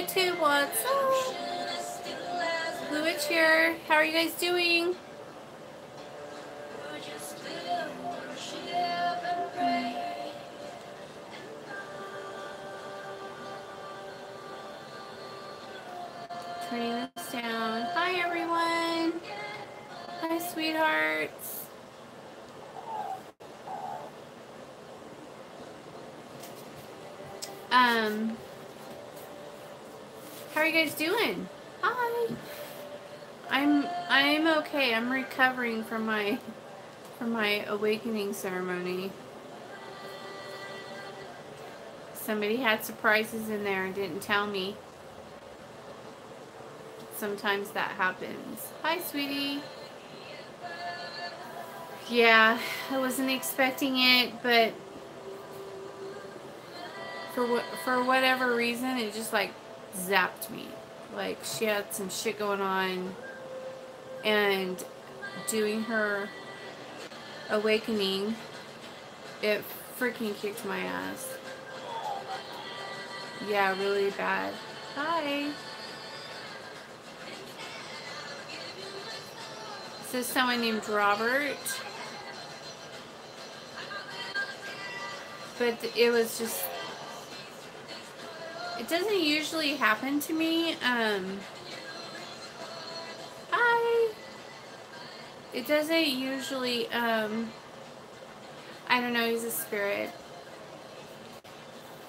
YouTube, what's up? Blue Witch here. How are you guys doing? Turning this down. Hi everyone. Hi sweethearts. How are you guys doing? Hi. I'm okay. I'm recovering from my awakening ceremony. Somebody had surprises in there and didn't tell me. Sometimes that happens. Hi, sweetie. Yeah, I wasn't expecting it, but for whatever reason, it just like zapped me. Like she had some shit going on, and doing her awakening, it freaking kicked my ass. Yeah, really bad. Hi. This is someone named Robert. But it was just, it doesn't usually happen to me. Hi. It doesn't usually, I don't know, he's a spirit.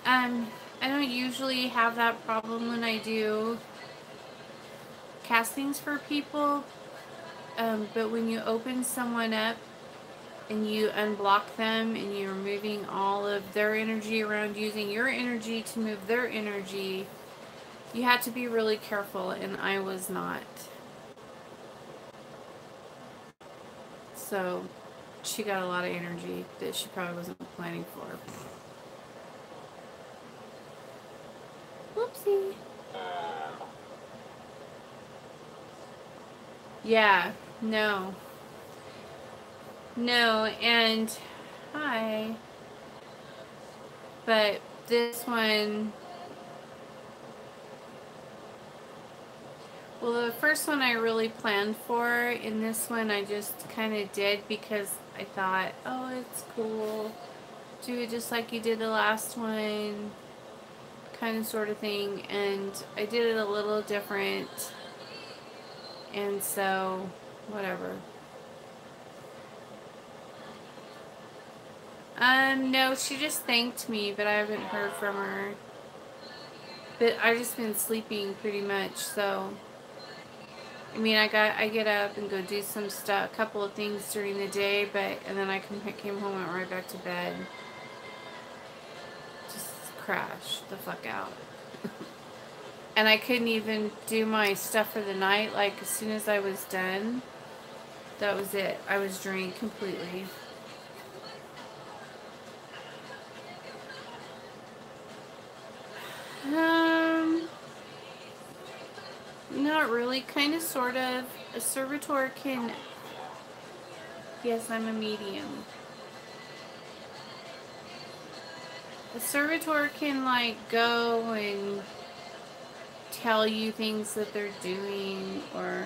I don't usually have that problem when I do castings for people. But when you open someone up and you unblock them and you're moving all of their energy around using your energy to move their energy, you have to be really careful, and I was not. So she got a lot of energy that she probably wasn't planning for. Whoopsie. Yeah, no. No, and hi. But this one, well, the first one I really planned for, and this one I just kind of did because I thought, oh, it's cool. Do it just like you did the last one, kind of sort of thing. And I did it a little different, and so whatever. No, she just thanked me, but I haven't heard from her. But I've just been sleeping pretty much, so I mean, I get up and go do some stuff, a couple of things during the day, and then I came home and went right back to bed. Just crash the fuck out. And I couldn't even do my stuff for the night. Like, as soon as I was done, that was it. I was drained completely. Not really. Kind of, sort of. A servitor can... Yes, I'm a medium. A servitor can, like, go and tell you things that they're doing, or,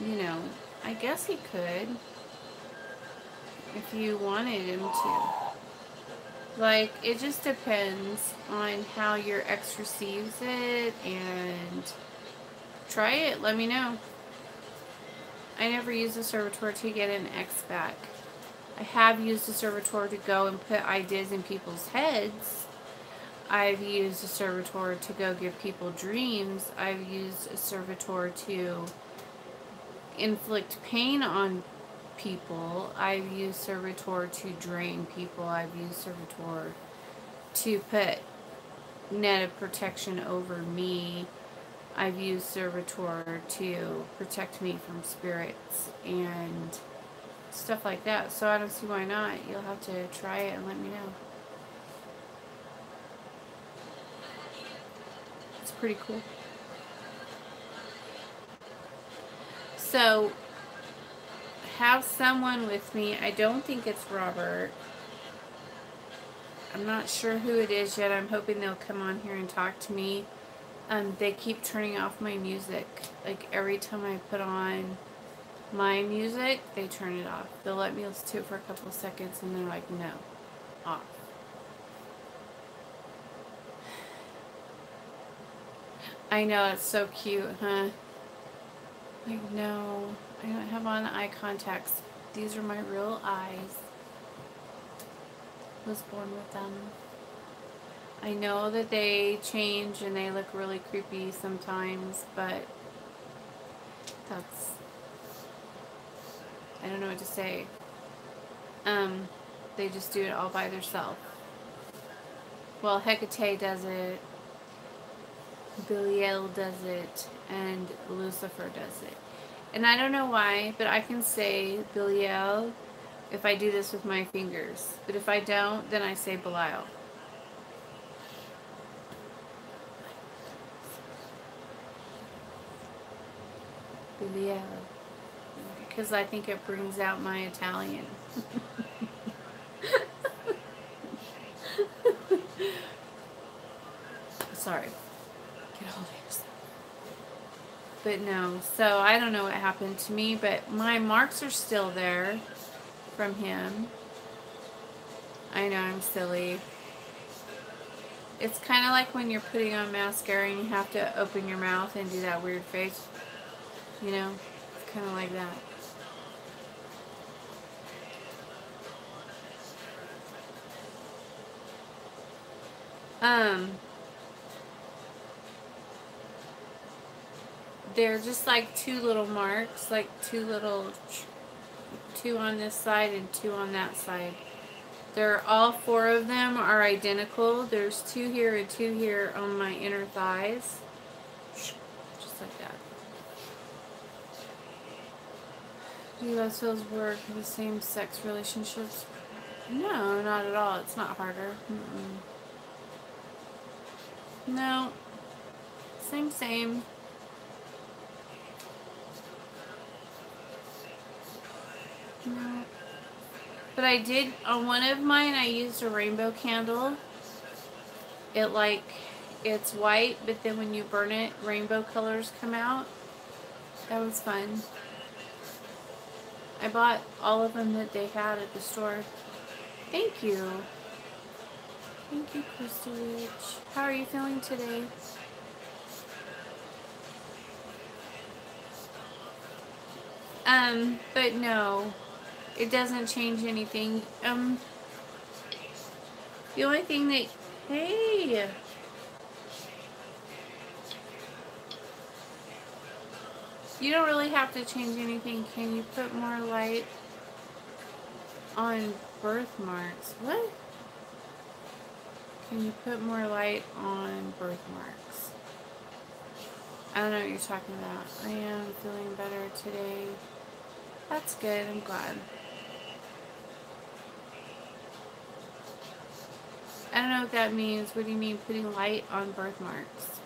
you know, I guess he could, if you wanted him to. Like, it just depends on how your ex receives it, and try it, let me know. I never used a servitor to get an ex back. I have used a servitor to go and put ideas in people's heads. I've used a servitor to go give people dreams. I've used a servitor to inflict pain on people. I've used servitor to drain people. I've used servitor to put net of protection over me. I've used servitor to protect me from spirits and stuff like that. So I don't see why not. You'll have to try it and let me know. It's pretty cool. So have someone with me. I don't think it's Robert. I'm not sure who it is yet. I'm hoping they'll come on here and talk to me. They keep turning off my music. Like every time I put on my music, they turn it off. They'll let me listen to it for a couple of seconds and they're like, no, off. I know, it's so cute, huh? Like, no, I don't have on eye contacts. These are my real eyes. Was born with them. I know that they change and they look really creepy sometimes, but that's, I don't know what to say. They just do it all by themselves. Well, Hecate does it, Belial does it, and Lucifer does it. And I don't know why, but I can say Belial if I do this with my fingers. But if I don't, then I say Belial. Belial. Because I think it brings out my Italian. Sorry. Get a hold of yourself. But no, so I don't know what happened to me, but my marks are still there from him. I know, I'm silly. It's kind of like when you're putting on mascara and you have to open your mouth and do that weird face. You know? It's kind of like that. They're just like two little marks, like two on this side and two on that side. They're all four of them are identical. There's two here and two here on my inner thighs. Just like that. Do you guys feel work for the same sex relationships? No, not at all. It's not harder. No. Same. No. But I did, on one of mine, I used a rainbow candle. It's white, but then when you burn it, rainbow colors come out. That was fun. I bought all of them that they had at the store. Thank you. Thank you, Crystal Witch. How are you feeling today? But no, it doesn't change anything. The only thing that, hey, you don't really have to change anything. Can you put more light on birthmarks? What? Can you put more light on birthmarks? I don't know what you're talking about. I am feeling better today. That's good. I'm glad. I don't know what that means. What do you mean putting light on birthmarks?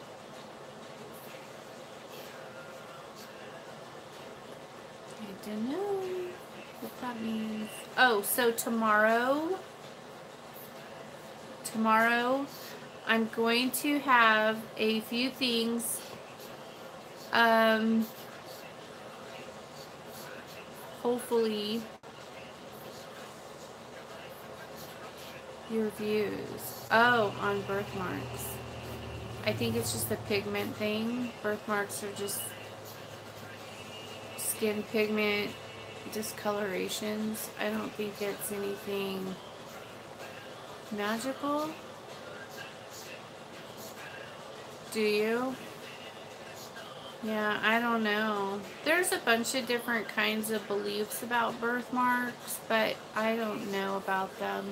I don't know what that means. Oh, so tomorrow I'm going to have a few things hopefully your views. Oh, on birthmarks. I think it's just a pigment thing. Birthmarks are just skin pigment discolorations. I don't think it's anything magical. Do you? Yeah, I don't know. There's a bunch of different kinds of beliefs about birthmarks, but I don't know about them.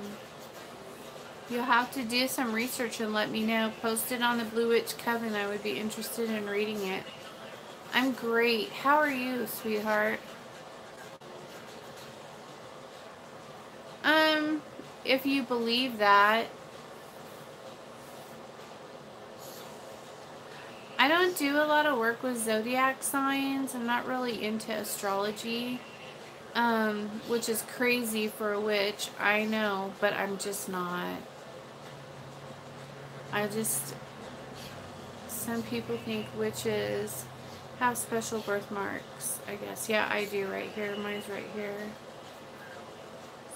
You'll have to do some research and let me know. Post it on the Blue Witch Coven. I would be interested in reading it. I'm great. How are you, sweetheart? If you believe that. I don't do a lot of work with zodiac signs. I'm not really into astrology, which is crazy for a witch. I know, but I'm just not. Some people think witches have special birthmarks, I guess. Yeah, I do right here. Mine's right here.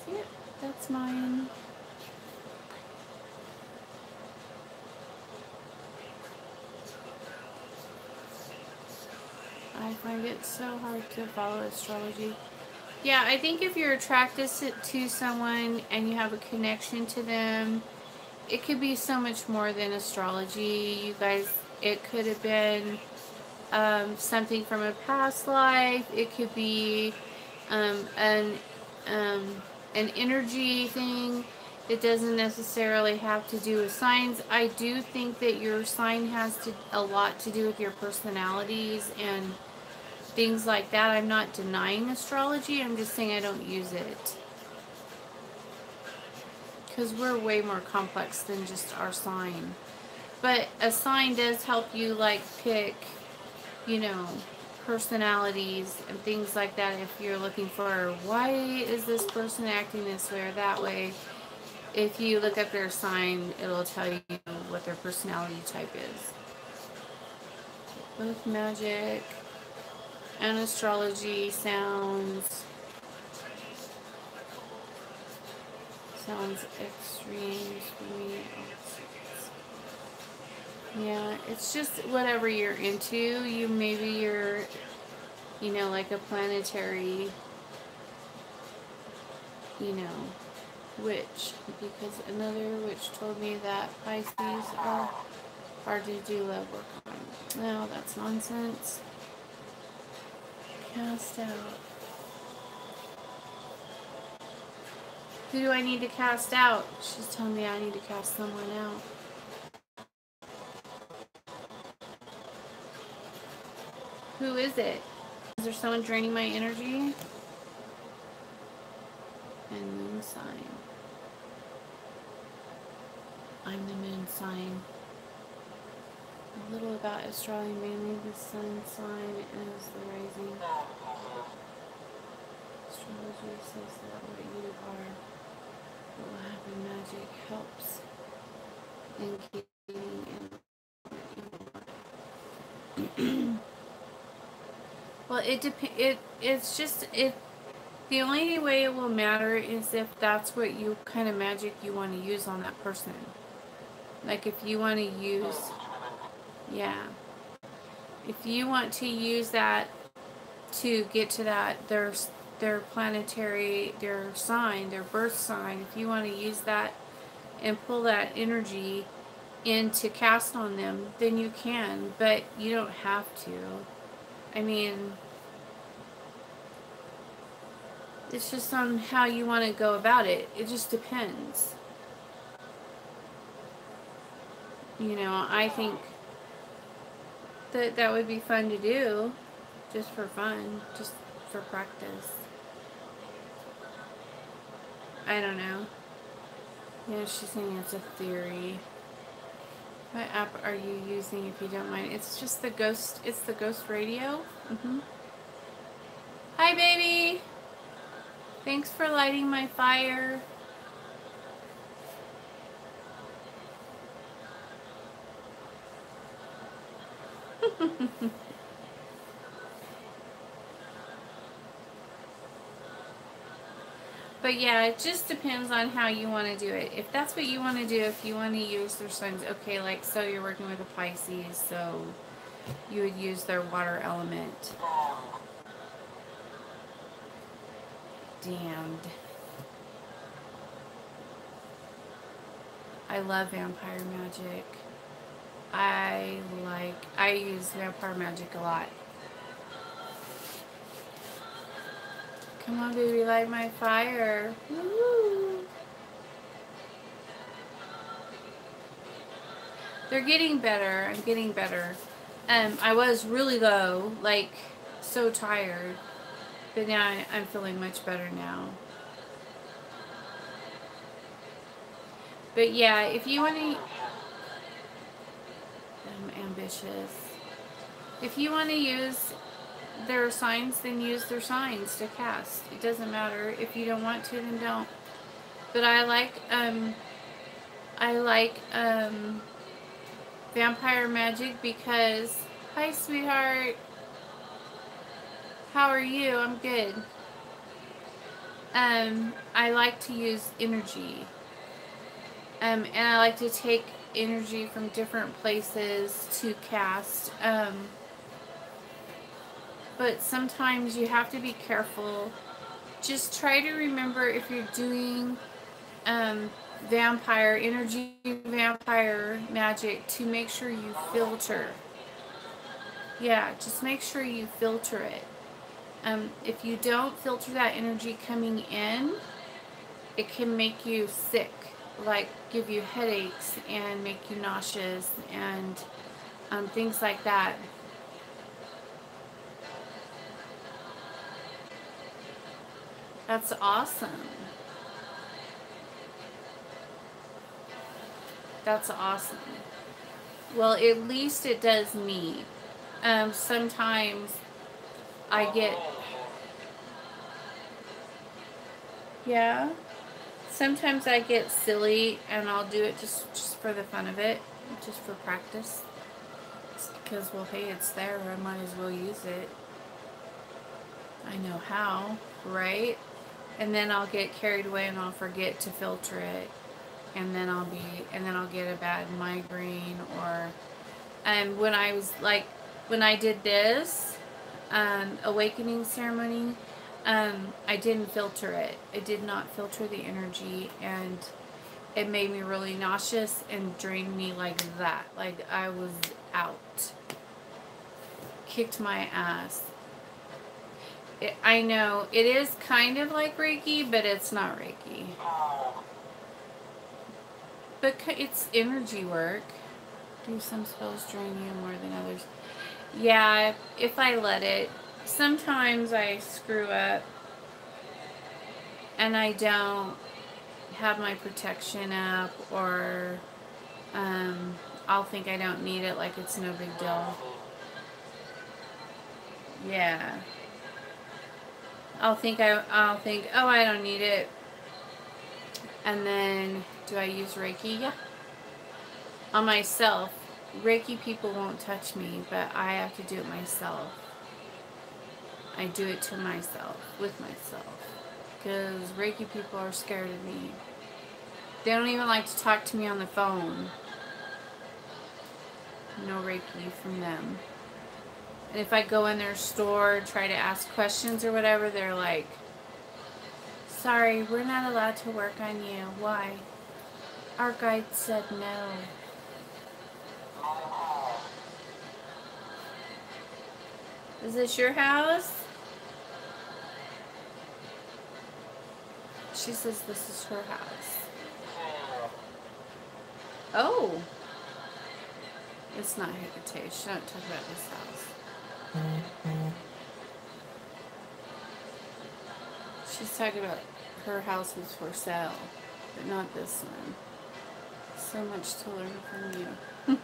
See it? That's mine. I find it so hard to follow astrology. Yeah, I think if you're attracted to someone and you have a connection to them, it could be so much more than astrology. You guys, it could have been something from a past life. It could be um, an an energy thing. It doesn't necessarily have to do with signs. I do think that your sign has a lot to do with your personalities and things like that. I'm not denying astrology. I'm just saying I don't use it. Because we're way more complex than just our sign. But a sign does help you, like, pick, you know, personalities and things like that. If you're looking for, why is this person acting this way or that way? If you look up their sign, it'll tell you what their personality type is. Both magic and astrology sounds extreme for me. Yeah, it's just whatever you're into. Maybe you're, you know, like a planetary, you know, witch. Because another witch told me that Pisces are hard to do love work on. No, that's nonsense. Cast out. Who do I need to cast out? She's telling me I need to cast someone out. Who is it? Is there someone draining my energy? And moon sign. I'm the moon sign. A little about astrology, mainly the sun sign is the rising. Astrology says that what you are, what will happen, magic helps in gaining and well, the only way it will matter is if that's what kind of magic you want to use on that person. Like if you want to use, yeah, if you want to use that to get to that, their planetary, their sign, their birth sign, if you want to use that and pull that energy in to cast on them, then you can, but you don't have to. I mean, it's just on how you want to go about it. It just depends. You know, I think that would be fun to do, just for fun, just for practice. I don't know. Yeah, she's saying it's a theory. What app are you using, if you don't mind? It's just the Ghost. It's the Ghost Radio. Hi, baby. Thanks for lighting my fire. But yeah, it just depends on how you want to do it. If that's what you want to do, if you want to use their signs, okay, like, so you're working with a Pisces, so you would use their water element. Damned. I love vampire magic. I use vampire magic a lot. Come on, baby, light my fire. Woo. They're getting better. I'm getting better. I was really low, like, so tired. But now I'm feeling much better now. But yeah, if you want to... I'm ambitious. If you want to use their signs, then use their signs to cast. It doesn't matter. If you don't want to, then don't. But I like vampire magic because, hi sweetheart, how are you? I'm good. I like to use energy. And I like to take energy from different places to cast. But sometimes you have to be careful. Just try to remember if you're doing vampire energy, vampire magic, to make sure you filter. Yeah, just make sure you filter it. If you don't filter that energy coming in, it can make you sick, like give you headaches and make you nauseous and things like that. That's awesome. That's awesome. Well, at least it does me. Sometimes I get, yeah, sometimes I get silly and I'll do it just for the fun of it, just for practice. It's because, well, hey, it's there, I might as well use it. I know how, right? And then I'll get carried away and I'll forget to filter it. And then I'll get a bad migraine. Or when I was like, when I did this awakening ceremony, I didn't filter it. I did not filter the energy, and it made me really nauseous and drained me like that. Like I was out. Kicked my ass. I know it is kind of like Reiki, but it's not Reiki. But it's energy work. Do some spells drain you more than others? Yeah, if I let it. Sometimes I screw up and I don't have my protection up, or I'll think I don't need it, like it's no big deal. Yeah. I'll think, oh, I don't need it. And then, do I use Reiki? Yeah. On myself. Reiki people won't touch me, but I have to do it myself. I do it to myself, with myself. Because Reiki people are scared of me. They don't even like to talk to me on the phone. No Reiki from them. And if I go in their store, try to ask questions or whatever, they're like, sorry, we're not allowed to work on you. Why? Our guide said no. Is this your house? She says this is her house. Oh. It's not Hecate. She don't talk about this house. She's talking about her house was for sale, but not this one. So much to learn from you.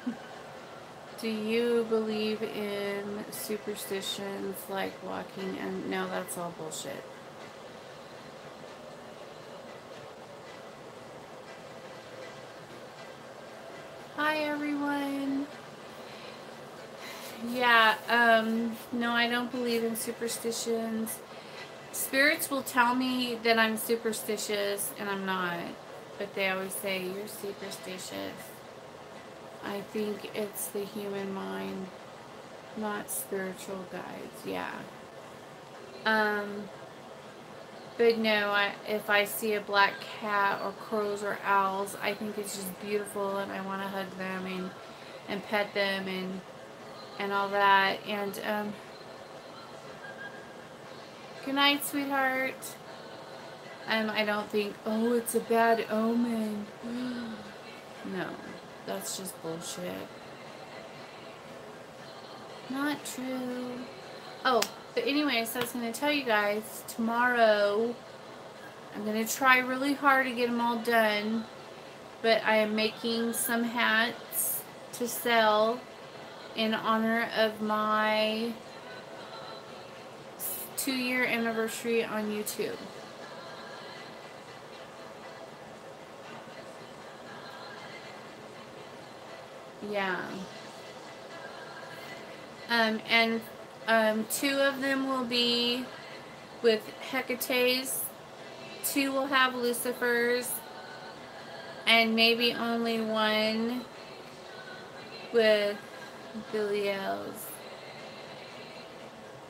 Do you believe in superstitions like walking? And no, that's all bullshit. Hi everyone. Yeah, no, I don't believe in superstitions. Spirits will tell me that I'm superstitious, and I'm not. But they always say, you're superstitious. I think it's the human mind, not spiritual guides, yeah. But no, if I see a black cat or crows or owls, I think it's just beautiful, and I want to hug them and pet them and all that. And good night, sweetheart. I don't think, oh, it's a bad omen. No, that's just bullshit. Not true. Oh, but anyway, so I was going to tell you guys, tomorrow I'm going to try really hard to get them all done, but I am making some hats to sell in honor of my 2-year anniversary on YouTube. Yeah. And 2 of them will be with Hecate's, 2 will have Lucifer's, and maybe only 1 with Belial's.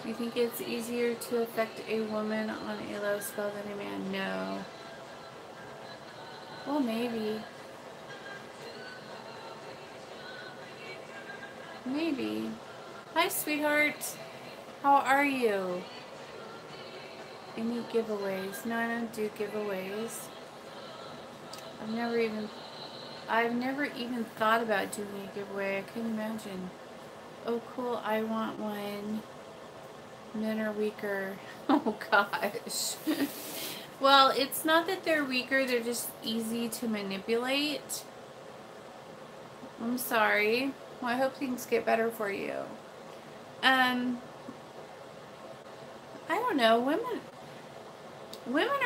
Do you think it's easier to affect a woman on a love spell than a man? No. Well, maybe. Maybe. Hi, sweetheart. How are you? Any giveaways? No, I don't do giveaways. I've never even thought about doing a giveaway. I couldn't imagine. Oh, cool. I want one. Men are weaker. Oh, gosh. Well, it's not that they're weaker. They're just easy to manipulate. I'm sorry. Well, I hope things get better for you. I don't know. Women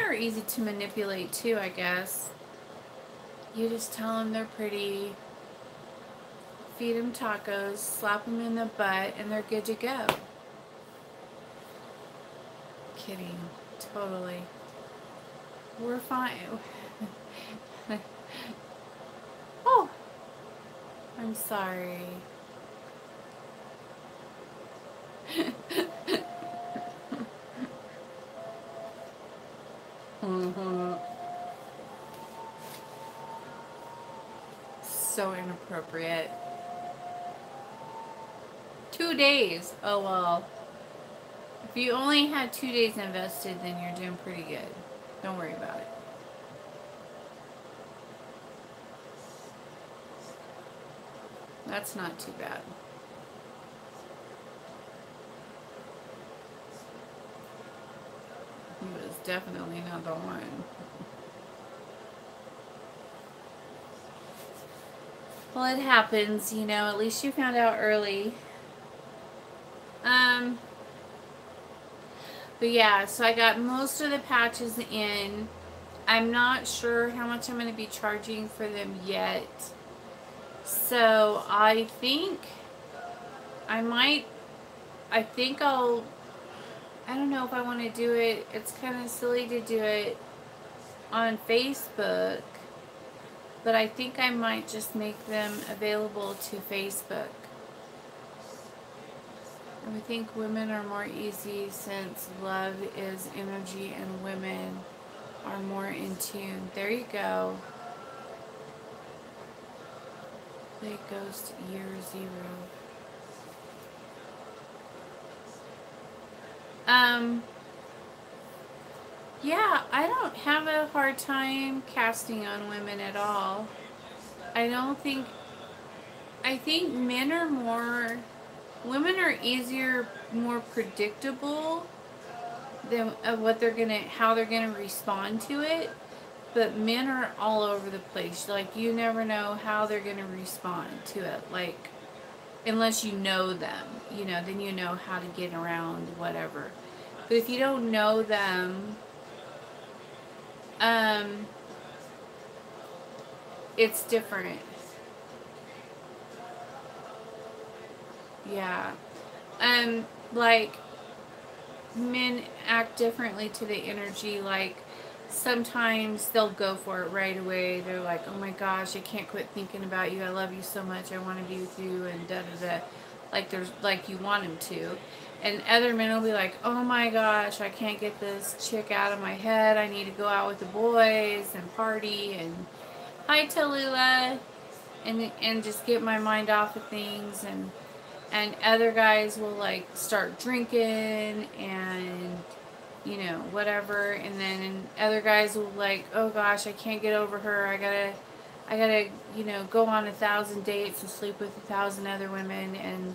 are easy to manipulate too, I guess. You just tell them they're pretty, feed them tacos, slap them in the butt, and they're good to go. Kidding. Totally. We're fine. Oh! I'm sorry. So inappropriate. 2 days. Oh, well. If you only had 2 days invested, then you're doing pretty good. Don't worry about it. That's not too bad. He was definitely not the one. Well, it happens, you know. At least you found out early. But yeah, so I got most of the patches in. I'm not sure how much I'm going to be charging for them yet. So I think I don't know if I want to do it. It's kind of silly to do it on Facebook. But I think I might just make them available to Facebook. I think women are more easy since love is energy and women are more in tune. There you go. Play Ghost Year Zero. Yeah, I don't have a hard time casting on women at all. I think men are more, women are easier, more predictable than what how they're gonna respond to it. But men are all over the place. Like, you never know how they're gonna respond to it. Like, unless you know them, you know, then you know how to get around whatever. But if you don't know them, it's different. Yeah. Like, men act differently to the energy. Like, sometimes they'll go for it right away. They're like, oh my gosh, I can't quit thinking about you. I love you so much. I want to be with you, and da-da-da. Like you want them to. And other men will be like, oh my gosh, I can't get this chick out of my head. I need to go out with the boys and party and hi Tallulah, and just get my mind off of things. And other guys will like start drinking and, you know, whatever. And then other guys will like, oh gosh, I can't get over her. I gotta, you know, go on 1,000 dates and sleep with 1,000 other women, and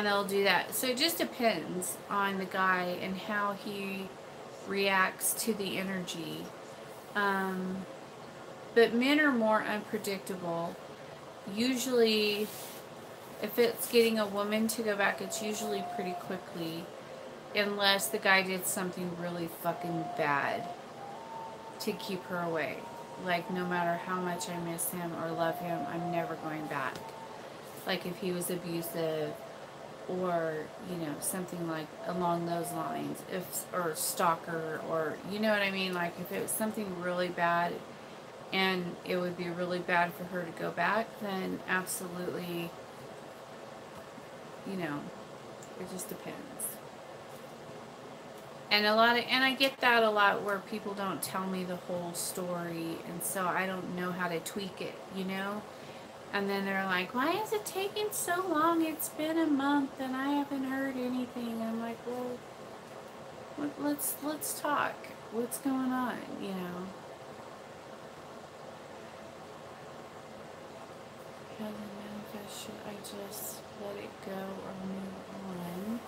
they'll do that. So it just depends on the guy and how he reacts to the energy. But men are more unpredictable. Usually, if it's getting a woman to go back, it's usually pretty quickly. Unless the guy did something really fucking bad to keep her away. like, no matter how much I miss him or love him, I'm never going back. Like, if he was abusive or, you know, something like along those lines, or stalker, or, you know what I mean? Like, if it was something really bad and it would be really bad for her to go back, then absolutely, you know, it just depends. And I get that a lot where people don't tell me the whole story, and so I don't know how to tweak it, you know? And then they're like, why is it taking so long? It's been a month and I haven't heard anything. And I'm like, well, let's talk. What's going on, you know? How to manifest, should I just let it go or move on?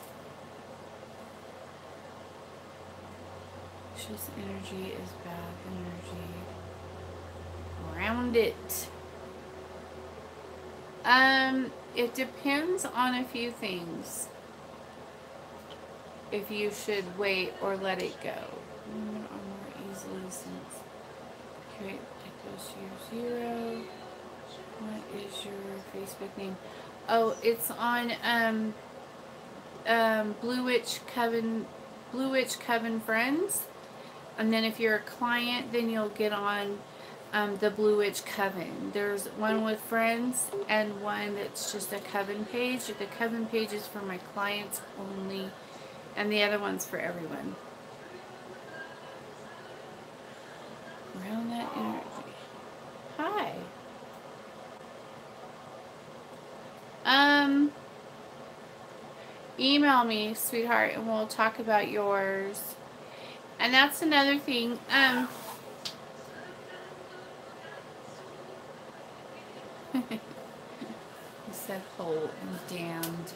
Just energy is bad energy. Around it. It depends on a few things. If you should wait or let it go. Or more easily since. Okay, it goes to your 0. What is your Facebook name? Oh, it's on Blue Witch Coven Friends. And then if you're a client, then you'll get on the Blue Witch Coven. There's one with friends and one that's just a coven page. The coven page is for my clients only, and the other one's for everyone. Around that energy. Hi. Email me, sweetheart, and we'll talk about yours. And that's another thing. He said whole and damned.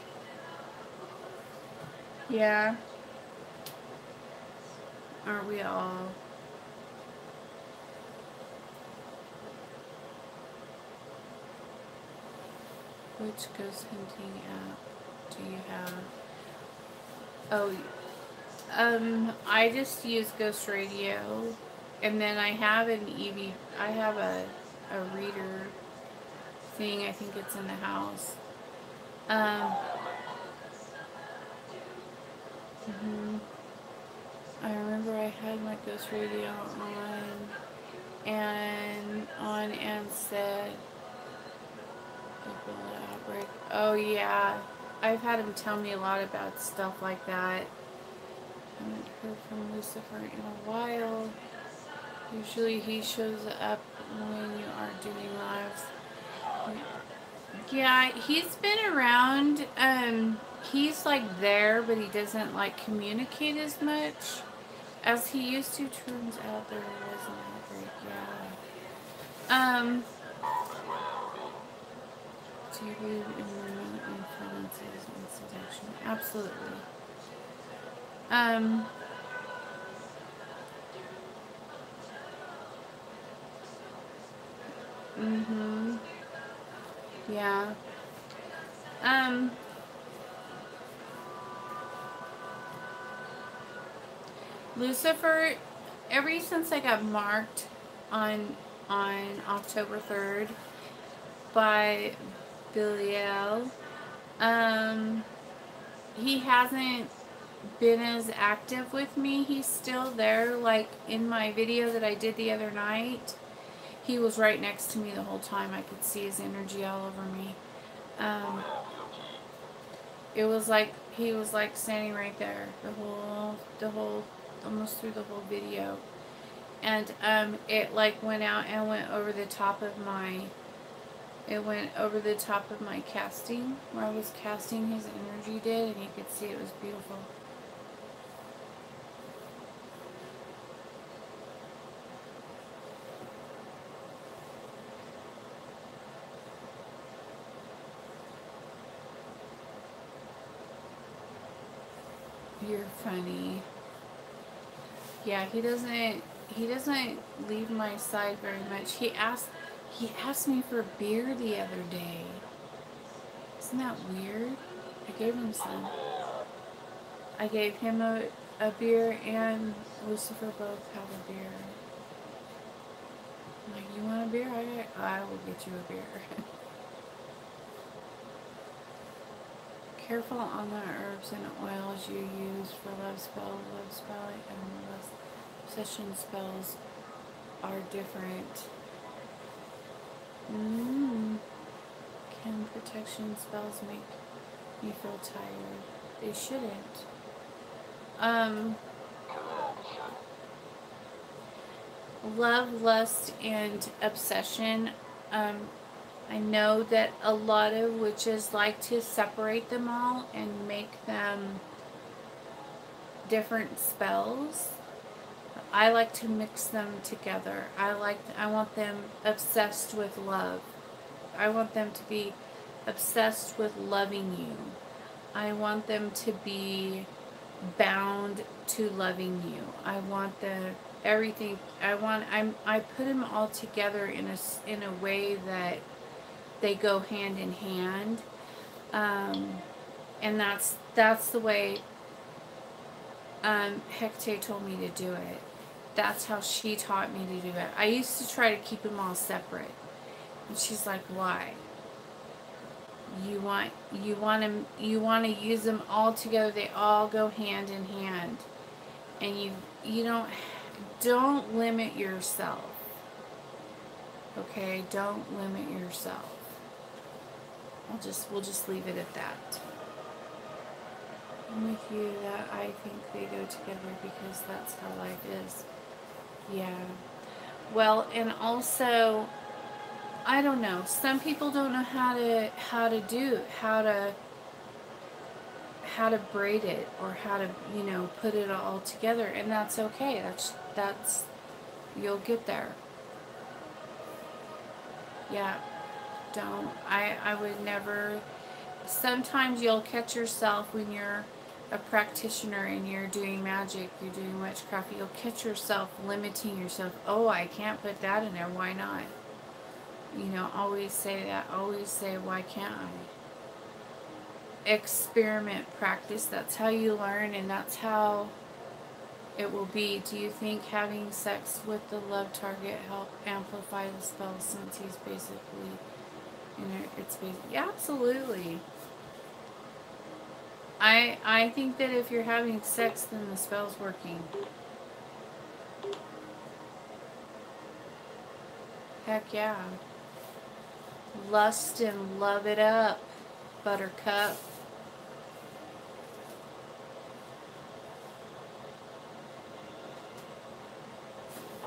Yeah. Aren't we all? Which ghost hunting app do you have? Oh, I just use Ghost Radio, and then I have an I have a reader thing. I think it's in the house. I remember I had my Ghost Radio and said, outbreak. Oh yeah, I've had him tell me a lot about stuff like that. I haven't heard from Lucifer in a while. Usually he shows up when you are doing lives. Yeah, he's been around. He's like there, but he doesn't like communicate as much as he used to. Turns out there was an outbreak. Yeah. Do you believe in remote influences and seduction? Absolutely. Yeah. Lucifer, ever since I got marked on October 3rd by Belial, he hasn't been as active with me. He's still there. Like in my video that I did the other night, he was right next to me the whole time. I could see his energy all over me. It was like he was like standing right there the whole almost through the whole video. And it like went out and went over the top of my casting, where I was casting. His energy did, and you could see it was beautiful. You're funny. Yeah, he doesn't leave my side very much. He asked me for a beer the other day. Isn't that weird? I gave him some. I gave him a beer, and Lucifer both have a beer. Like, you want a beer? I will get you a beer. Careful on the herbs and oils you use for love spell. Love spell and love session spells are different. Can protection spells make you feel tired? They shouldn't. Love, lust, and obsession. I know that a lot of witches like to separate them all and make them different spells. I like to mix them together. I want them obsessed with love. I want them to be obsessed with loving you. I want them to be bound to loving you. I want everything. I put them all together in a way that they go hand in hand, and that's the way Hecate told me to do it. That's how she taught me to do it. I used to try to keep them all separate, and she's like, "Why? You want to use them all together. They all go hand in hand, and you don't limit yourself. Okay, don't limit yourself. We'll just leave it at that. I'm with you that I think they go together because that's how life is. Yeah. Well, and also, I don't know. Some people don't know how to braid it or how to, put it all together, and that's okay. That's you'll get there. Yeah. Don't. I would never. Sometimes you'll catch yourself when you're a practitioner and you're doing magic, you're doing witchcraft, you'll catch yourself limiting yourself. Oh, I can't put that in there. Why not? Always say that. Always say, why can't I? Experiment, practice. That's how you learn, and that's how it will be. Do you think having sex with the love target help amplify the spell since he's basically yeah, absolutely. I think that if you're having sex, then the spell's working. Heck yeah. Lust and love it up, Buttercup.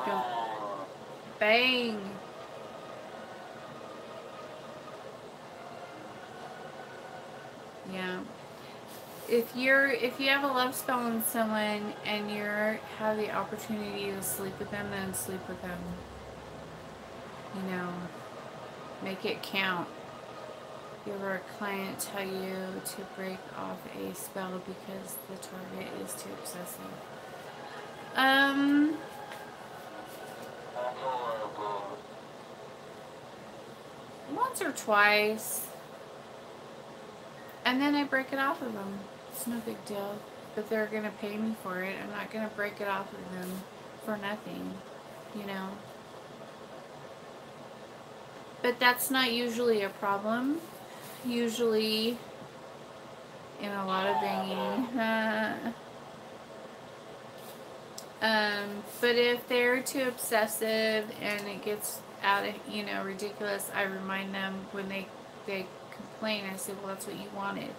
Go. Bang. Yeah. If you have a love spell on someone and you have the opportunity to sleep with them, then sleep with them. Make it count. If you ever a client tell you to break off a spell because the target is too obsessive. Once or twice. And then I break it off of them. It's no big deal. But they're going to pay me for it. I'm not going to break it off of them for nothing. But that's not usually a problem. Usually, in a lot of banging. But if they're too obsessive and it gets out of, ridiculous, I remind them when they complain. I say, well, that's what you wanted.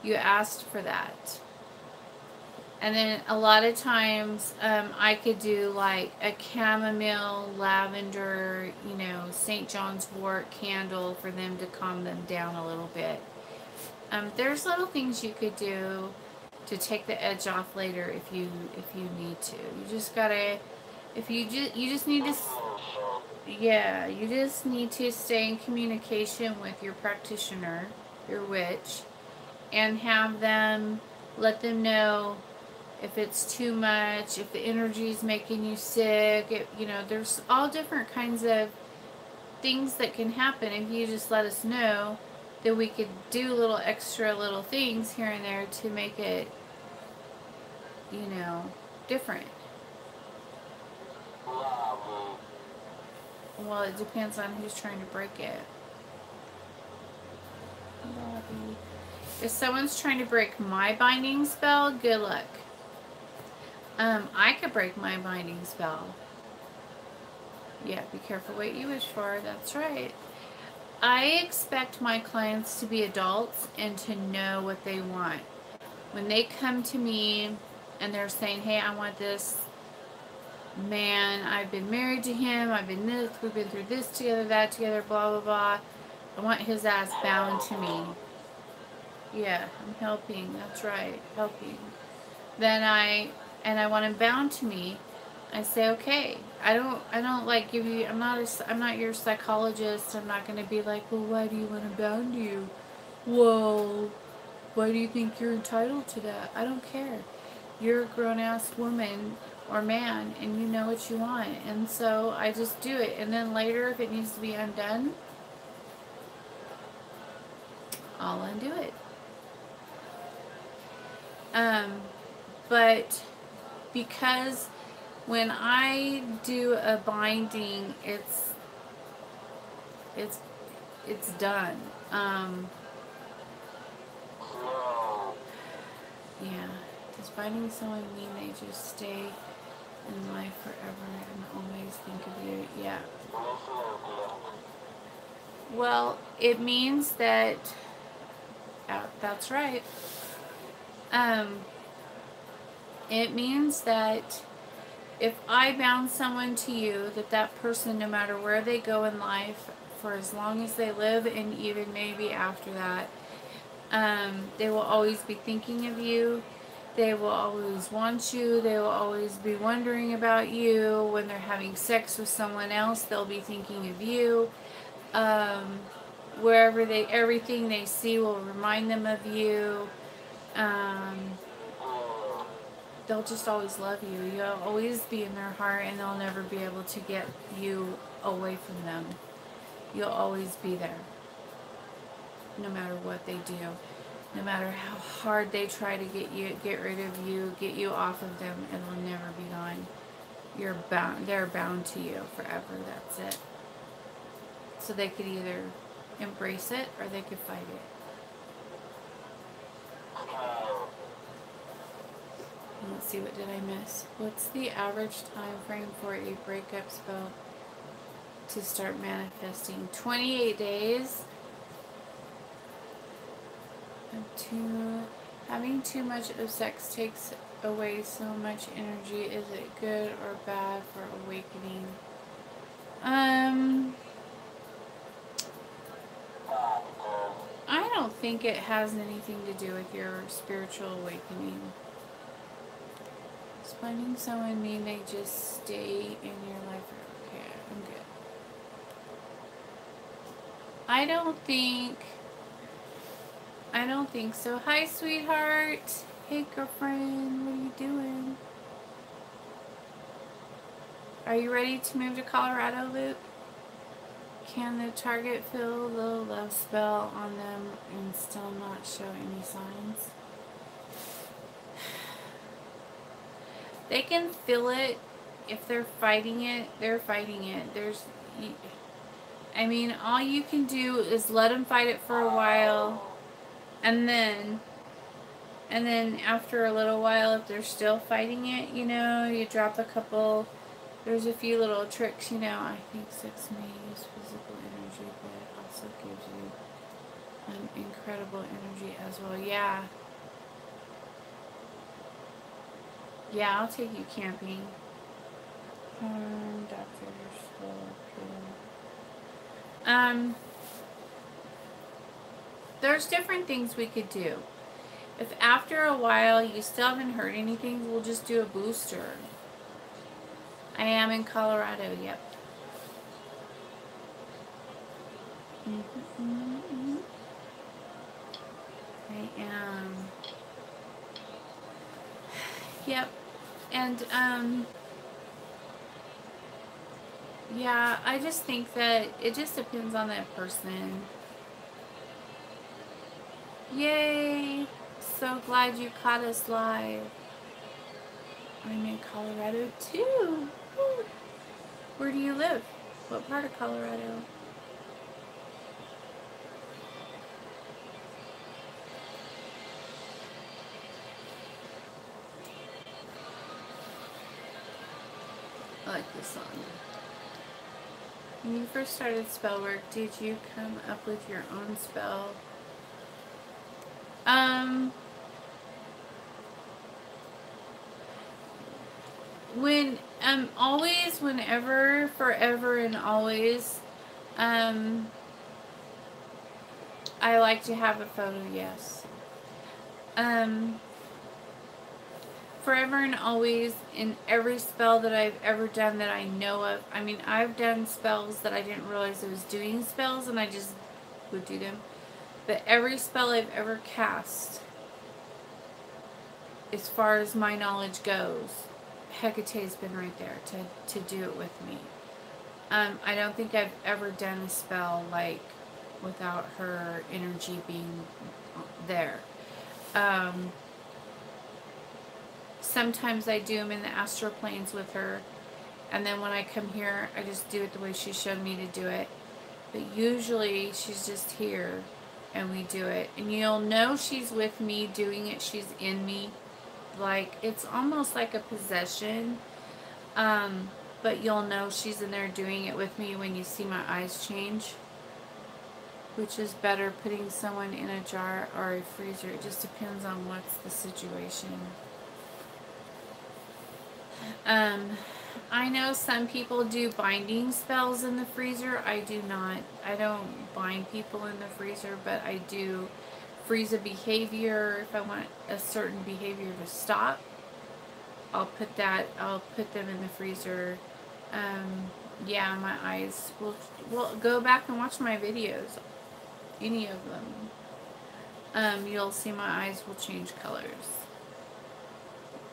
You asked for that. And then a lot of times I could do like a chamomile, lavender, St. John's wort candle for them to calm them down a little bit. There's little things you could do to take the edge off later if you need to. You just gotta, you just need to. Yeah, you just need to stay in communication with your practitioner, your witch, and have them, let them know if it's too much, if the energy is making you sick. There's all different kinds of things that can happen. If you just let us know, then we could do little things here and there to make it, different. Well, it depends on who's trying to break it. If someone's trying to break my binding spell, good luck. I could break my binding spell. Yeah, be careful what you wish for. That's right. I expect my clients to be adults and to know what they want. When they come to me and they're saying, hey, I want this man, I've been married to him, I've been this, we've been through this together, that together, blah, blah, blah. I want his ass bound to me. Yeah, I'm helping. That's right, helping. Then I want him bound to me. I say, okay. I don't like give you. I'm not your psychologist. I'm not gonna be like, well, why do you want him bound to you? Well, why do you think you're entitled to that? I don't care. You're a grown-ass woman or man, and you know what you want. And so I just do it. And then later, if it needs to be undone, I'll undo it. But because when I do a binding, it's done. Yeah. Does binding someone mean they just stay in life forever and always think of you? Yeah. Well, it means that, that's right. It means that if I bound someone to you, that person, no matter where they go in life, for as long as they live, and even maybe after that, they will always be thinking of you. They will always want you. They will always be wondering about you. When they're having sex with someone else, they'll be thinking of you. Wherever everything they see will remind them of you. They'll just always love you. You'll always be in their heart, and they'll never be able to get you away from them. You'll always be there, no matter what they do. No matter how hard they try to get rid of you, get you off of them, it'll never be gone. You're bound. They're bound to you forever. That's it. So they could either embrace it or they could fight it. Let's see, what did I miss? What's the average time frame for a breakup spell to start manifesting? 28 days. Having too much of sex takes away so much energy. Is it good or bad for awakening? I don't think it has anything to do with your spiritual awakening. Does finding someone mean they just stay in your life? Okay, I'm good. I don't think so. Hi, sweetheart. Hey, girlfriend. What are you doing? Are you ready to move to Colorado, Luke? Can the target feel the love spell on them and still not show any signs? They can feel it. If they're fighting it, they're fighting it. All you can do is let them fight it for a while. And then after a little while, if they're still fighting it, you drop a couple. There's a few little tricks, I think sex may use physical energy, but it also gives you an incredible energy as well. Yeah. Yeah, I'll take you camping. There's different things we could do. If after a while you still haven't heard anything, we'll just do a booster. I am in Colorado, yep. I am. Yep. And, yeah, I just think that it just depends on that person. Yay! So glad you caught us live. I'm in Colorado too. Where do you live? What part of Colorado? I like this song. When you first started spell work, did you come up with your own spell? When always, whenever, forever, and always, I like to have a photo. Yes. Forever and always, in every spell that I've ever done that I know of. I mean, I've done spells that I didn't realize I was doing spells, and I just would do them. But every spell I've ever cast, as far as my knowledge goes, Hecate's been right there to do it with me. I don't think I've ever done a spell like without her energy being there. Sometimes I do them in the astral planes with her, and then when I come here, I just do it the way she showed me to do it. But usually she's just here and we do it, and you'll know she's with me doing it. She's in me, like it's almost like a possession, but you'll know she's in there doing it with me when you see my eyes change. Which is better, putting someone in a jar or a freezer? It just depends on what's the situation. I know some people do binding spells in the freezer. I do not. I don't bind people in the freezer, but I do freeze a behavior. If I want a certain behavior to stop, I'll put them in the freezer. Yeah, my eyes will go back and watch my videos. Any of them. You'll see my eyes will change colors.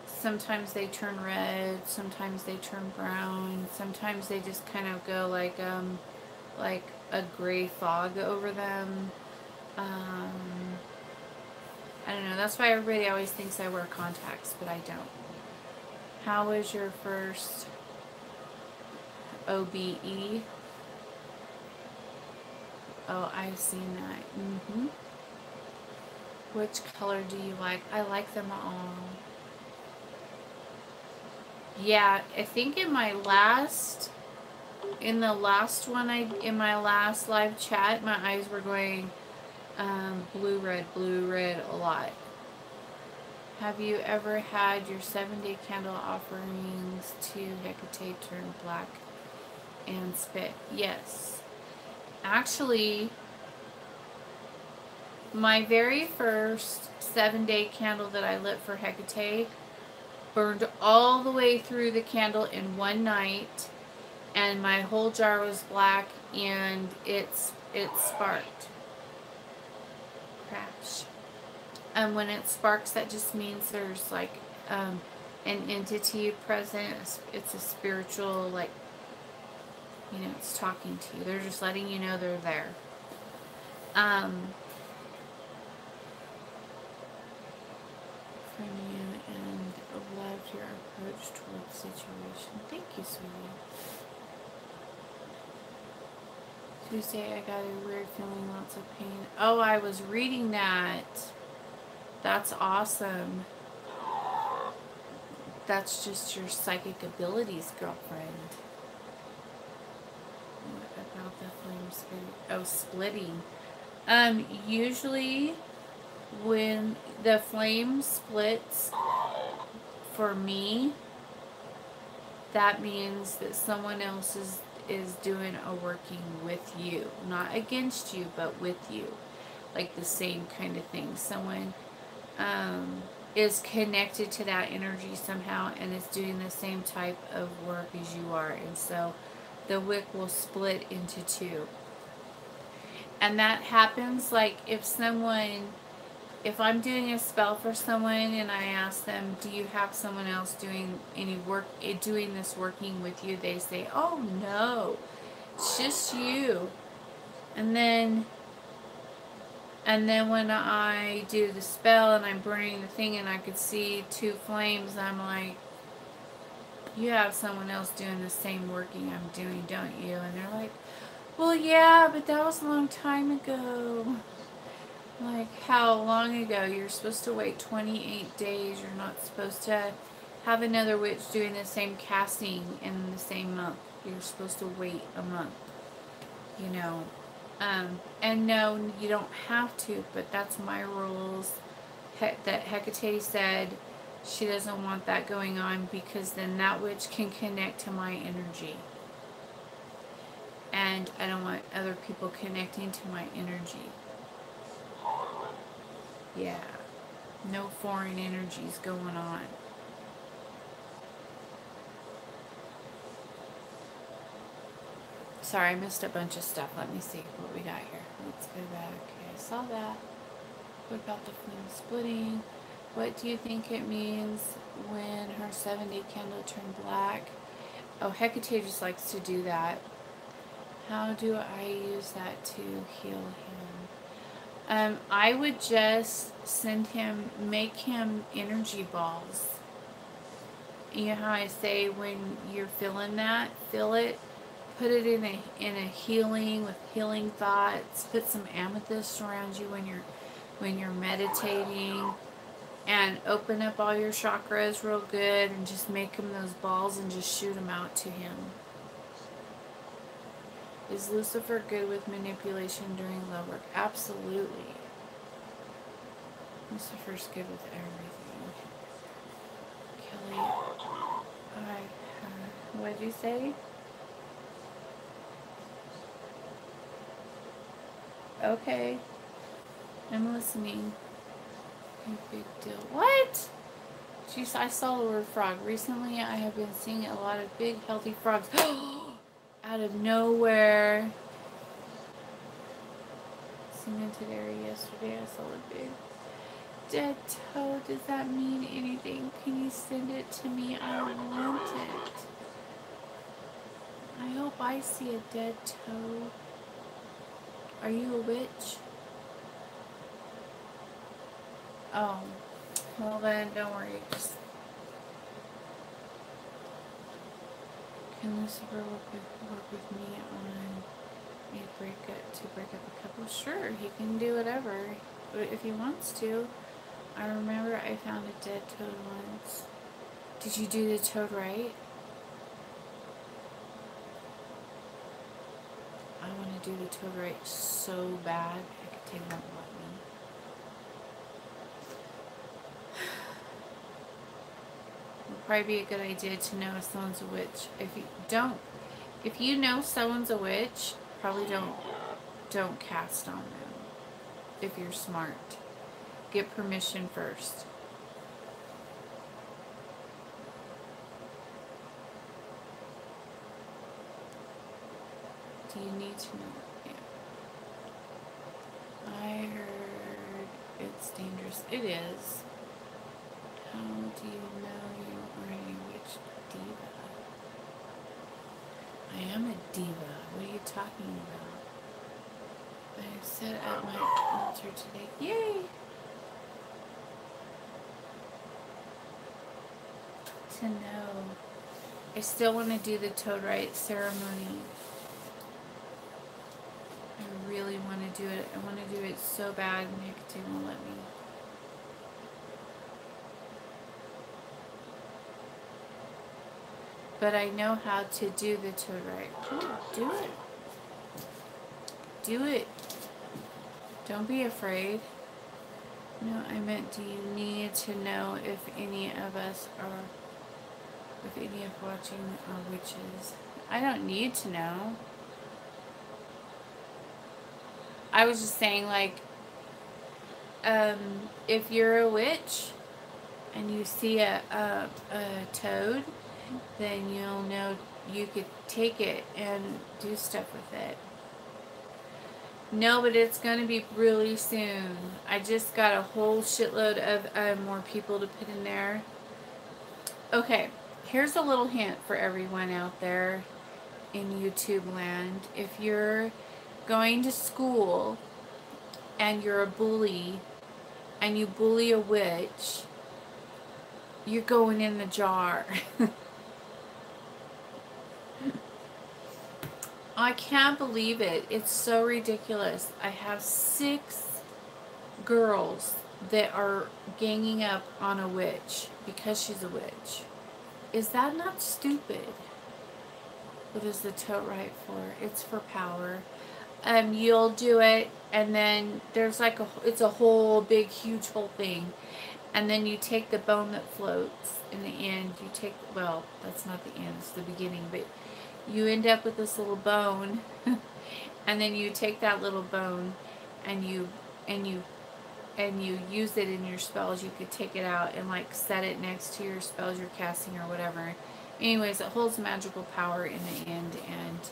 Sometimes they turn red, sometimes they turn brown, sometimes they just kind of go like a gray fog over them. I don't know, that's why everybody always thinks I wear contacts, but I don't. How was your first OBE? Oh, I've seen that. Which color do you like? I like them all. Yeah, I think in my last live chat, my eyes were going blue, red a lot. Have you ever had your 7-day candle offerings to Hecate turn black and spit? Yes. Actually, my very first 7-day candle that I lit for Hecate burned all the way through the candle in one night, and my whole jar was black, and it sparked. Crash. And when it sparks, that just means there's like an entity present. It's a spiritual, like, you know, it's talking to you. They're just letting you know they're there. From you, and loved your approach towards the situation. Thank you, sweetie. Tuesday, I got a weird feeling, lots of pain. Oh, I was reading that. That's awesome. That's just your psychic abilities, girlfriend. What about the flame splitting? Oh, splitting. Usually when the flame splits, for me, that means that someone else is doing a working with you. Not against you, but with you. Like the same kind of thing. Someone is connected to that energy somehow and is doing the same type of work as you are. And so the wick will split into two. And that happens like if I'm doing a spell for someone and I ask them, do you have someone else doing any work, doing this working with you? They say, oh no, it's just you. And then when I do the spell and I'm burning the thing and I could see two flames, I'm like, You have someone else doing the same working I'm doing, don't you? And they're like, well, yeah, but that was a long time ago. Like, how long ago? You're supposed to wait 28 days. You're not supposed to have another witch doing the same casting in the same month. You're supposed to wait a month, you know. And no, you don't have to, but that's my rules. That Hecate said she doesn't want that going on because then that witch can connect to my energy. And I don't want other people connecting to my energy. Yeah. No foreign energies going on. Sorry, I missed a bunch of stuff. Let me see what we got here. Let's go back. Okay, I saw that. What about the flame splitting? What do you think it means when her 7-day candle turned black? Oh, Hecate just likes to do that. How do I use that to heal him? I would just send him, make him energy balls. You know how I say when you're feeling that, feel it, put it in a healing with healing thoughts. Put some amethyst around you when you're meditating, and open up all your chakras real good, and just make him those balls and just shoot them out to him. Is Lucifer good with manipulation during love work? Absolutely. Lucifer's good with everything. Kelly, what did you say? Okay. I'm listening. Big deal. What? Jeez, I saw the word frog. Recently, I have been seeing a lot of big, healthy frogs. Out of nowhere. Cemented area yesterday, I saw a big dead toad. Does that mean anything? Can you send it to me? I want it. I hope I see a dead toad. Are you a witch? Oh, well then, don't worry. Just can Lucifer work with me on a break up a couple? Sure, he can do whatever if he wants to. I remember I found a dead toad once. Did you do the toad right? I want to do the toad right so bad. I could take one with me. It would probably be a good idea to know if someone's a witch. If you know someone's a witch, probably don't cast on them. If you're smart, get permission first. Do you need to know? Yeah. I heard it's dangerous. It is. How do you know you are a witch diva? I am a diva. What are you talking about? I said at my altar today. Yay! To know. I still want to do the toad right ceremony. I really want to do it. I want to do it so bad, and Hecate won't let me. But I know how to do the toad right. Ooh, do it. Do it. Don't be afraid. No, I meant, do you need to know if any of us are, if any of watching are witches? I don't need to know. I was just saying, like, if you're a witch and you see a toad, then you'll know you could take it and do stuff with it. No, but it's going to be really soon. I just got a whole shitload of more people to put in there. Okay, here's a little hint for everyone out there in YouTube land. If you're going to school and you're a bully and you bully a witch, you're going in the jar. I can't believe it. It's so ridiculous. I have 6 girls that are ganging up on a witch because she's a witch. Is that not stupid? What is the tote right for? It's for power. You'll do it, and then there's like it's a whole big, huge whole thing. And then you take the bone that floats in the end. You take, well, that's not the end, it's the beginning, but you end up with this little bone. And then you take that little bone and you use it in your spells. You could take it out and like set it next to your spells you're casting or whatever. Anyways, it holds magical power in the end, and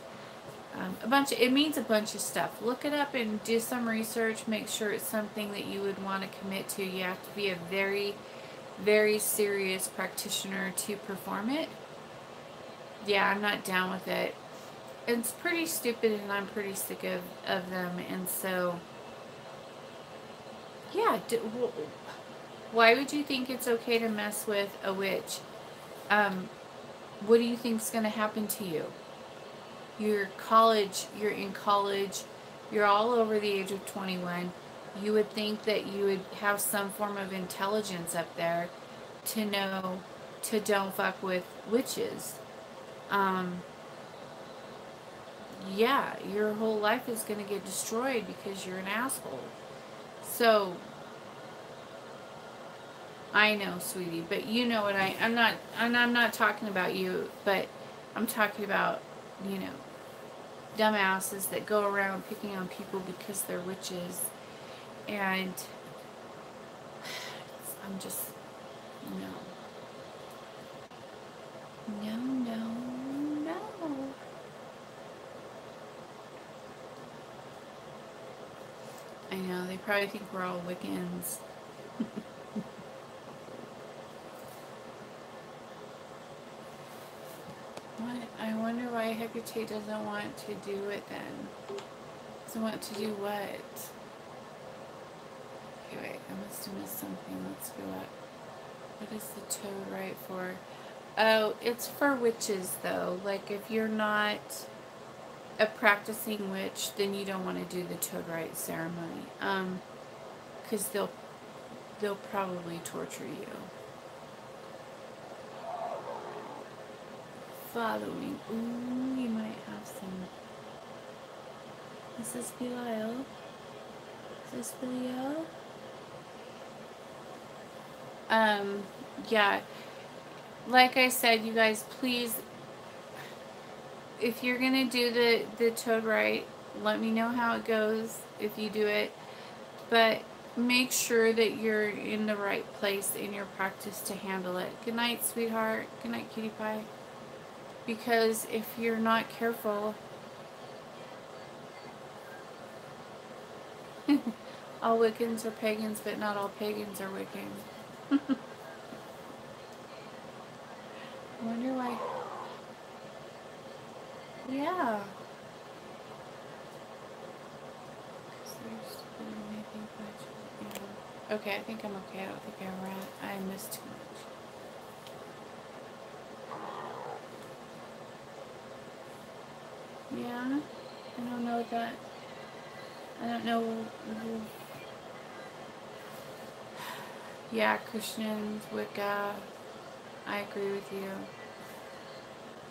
it means a bunch of stuff. Look it up and do some research. Make sure it's something that you would want to commit to. You have to be a very, very serious practitioner to perform it. Yeah, I'm not down with it. It's pretty stupid, and I'm pretty sick of them, and so yeah, why would you think it's okay to mess with a witch? What do you think's going to happen to you? You're in college, you're all over the age of 21. You would think that you would have some form of intelligence up there to know to don't fuck with witches. Yeah, your whole life is going to get destroyed because you're an asshole. So, I know, sweetie, but you know what I'm not talking about you, but I'm talking about, you know, dumbasses that go around picking on people because they're witches, and I'm just, no. I know, they probably think we're all Wiccans. What? I wonder why Hecate doesn't want to do it then. Doesn't want to do what? Okay, wait, I must have missed something. Let's go up. What is the toad right for? Oh, it's for witches though. Like if you're not a practicing witch, then you don't want to do the toad rite ceremony. Because they'll probably torture you. Following. Ooh, you might have some. Is this Belial? Is this Belial? Yeah. Like I said, you guys, please, if you're gonna do the toad rite, let me know how it goes if you do it. But make sure that you're in the right place in your practice to handle it. Good night, sweetheart. Good night, cutie pie. Because if you're not careful, all Wiccans are pagans, but not all pagans are Wiccans. I wonder why. Yeah. Okay, I think I'm okay. I don't think I missed too much. Yeah, I don't know that. I don't know. Yeah, Christians, Wicca. I agree with you.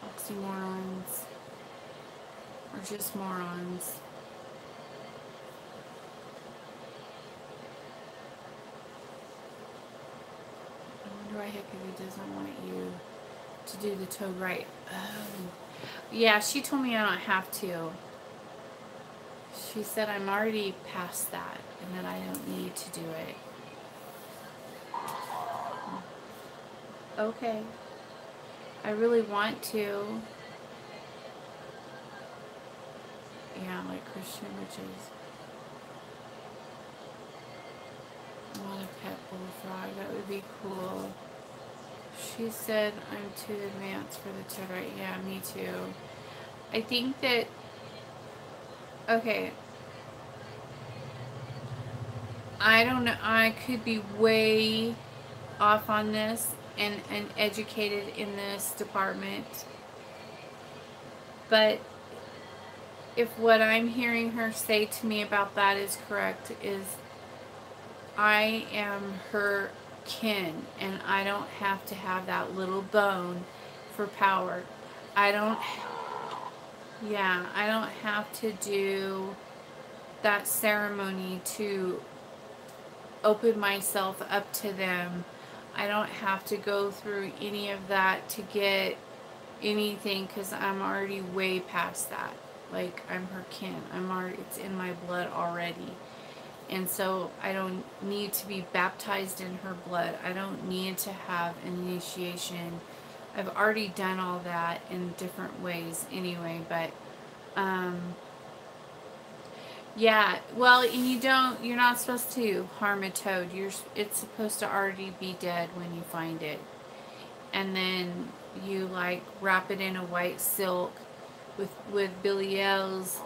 Oxymorons. Or just morons. I wonder why Hecate doesn't want you to do the toad rite. Yeah, she told me I don't have to. She said I'm already past that and that I don't need to do it. Okay. I really want to. Yeah, like Christian witches. I want a pet bullfrog. That would be cool. She said I'm too advanced for the toad rite. Yeah, me too. I think that... Okay. I don't know. I could be way off on this and educated in this department. But if what I'm hearing her say to me about that is correct, is I am her kin and I don't have to have that little bone for power. I don't, yeah, I don't have to do that ceremony to open myself up to them. I don't have to go through any of that to get anything because I'm already way past that. Like, I'm her kin. It's in my blood already. And so I don't need to be baptized in her blood. I don't need to have an initiation. I've already done all that in different ways anyway, but yeah, well, and you're not supposed to harm a toad. It's supposed to already be dead when you find it. And then you like wrap it in a white silk with Belial's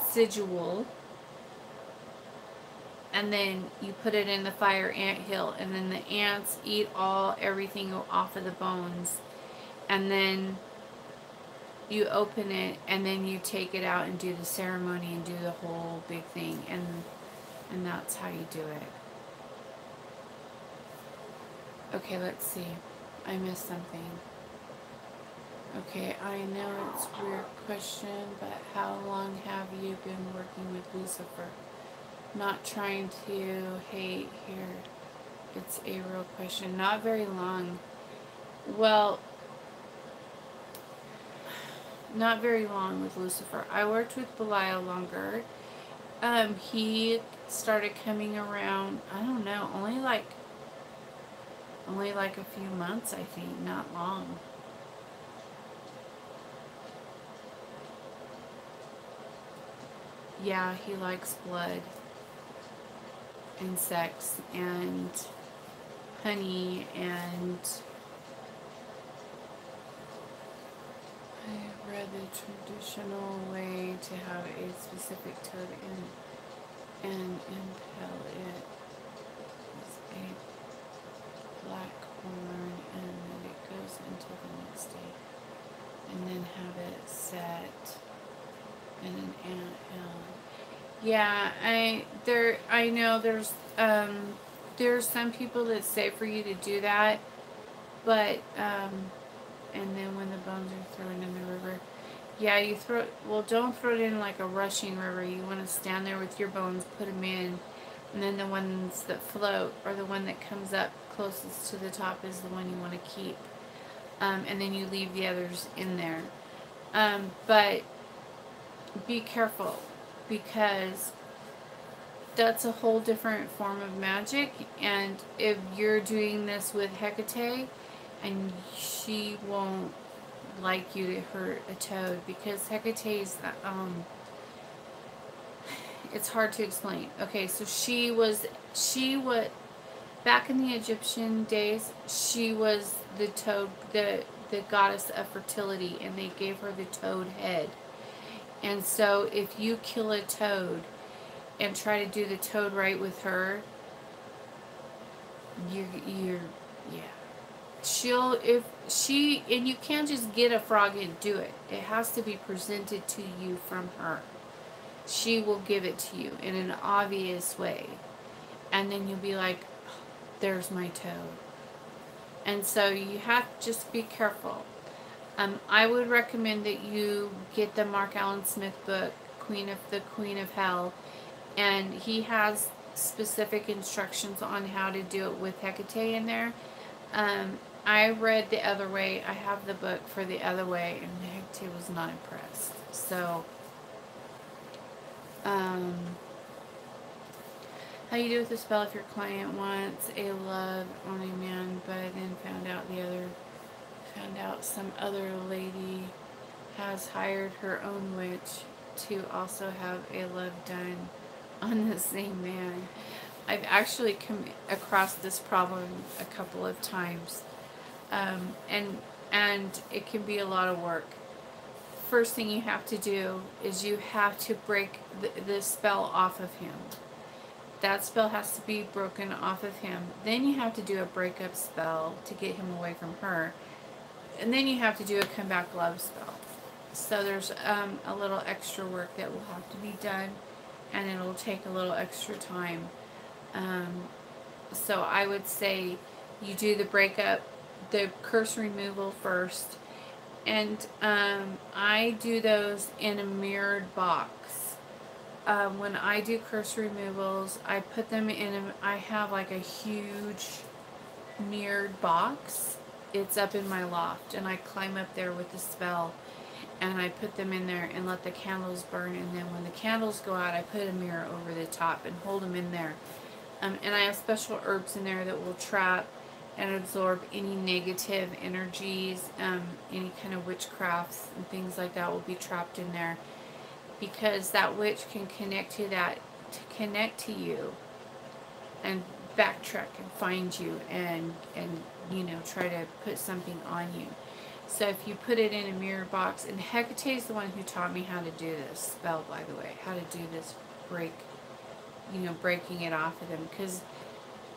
sigil, and then you put it in the fire ant hill, and then the ants eat everything off of the bones, and then you open it, and then you take it out and do the ceremony and do the whole big thing, and that's how you do it. Okay, let's see. I missed something. Okay, I know it's a weird question, but how long have you been working with Lucifer? Not trying to hate here. It's a real question. Not very long. Well, not very long with Lucifer. I worked with Belial longer. He started coming around, I don't know, only like a few months, I think, not long. Yeah, he likes blood and sex and honey, and I read the traditional way to have a specific toad and impel it as a black horn, and then it goes until the next day, and then have it set in an ant hill. Yeah, I know there's some people that say for you to do that, but and then when the bones are thrown in the river, yeah, don't throw it in like a rushing river. You want to stand there with your bones, put them in, and then the ones that float, or the one that comes up closest to the top, is the one you want to keep, and then you leave the others in there, but be careful, because that's a whole different form of magic, and if you're doing this with Hecate, and she won't like you to hurt a toad, because Hecate's, it's hard to explain. Okay, so she was, back in the Egyptian days, she was the toad, the goddess of fertility, and they gave her the toad head. And so if you kill a toad and try to do the toad right with her, yeah. And you can't just get a frog and do it. It has to be presented to you from her. She will give it to you in an obvious way. And then you'll be like, oh, there's my toad. And so you have to just be careful. I would recommend that you get the Mark Allen Smith book, Queen of Hell, and he has specific instructions on how to do it with Hecate in there. I read The Other Way. I have the book for The Other Way, and Hecate was not impressed. So, how you do with the spell if your client wants a love on a man, but then found out some other lady has hired her own witch to also have a love done on the same man. I've actually come across this problem a couple of times, and it can be a lot of work. First thing you have to do is you have to break the spell off of him. That spell has to be broken off of him. Then you have to do a breakup spell to get him away from her. And then you have to do a comeback love spell. So there's a little extra work that will have to be done, and it'll take a little extra time. Um, so I would say you do the breakup, the curse removal first, and I do those in a mirrored box. When I do curse removals, I put them in I have like a huge mirrored box. It's up in my loft, and I climb up there with the spell, and I put them in there and let the candles burn, and then when the candles go out, I put a mirror over the top and hold them in there. And I have special herbs in there that will trap and absorb any negative energies, any kind of witchcrafts and things like that will be trapped in there, because that witch can connect to you and backtrack and find you and try to put something on you. So if you put it in a mirror box, and Hecate is the one who taught me how to do this spell, by the way, how to do this breaking it off of them, because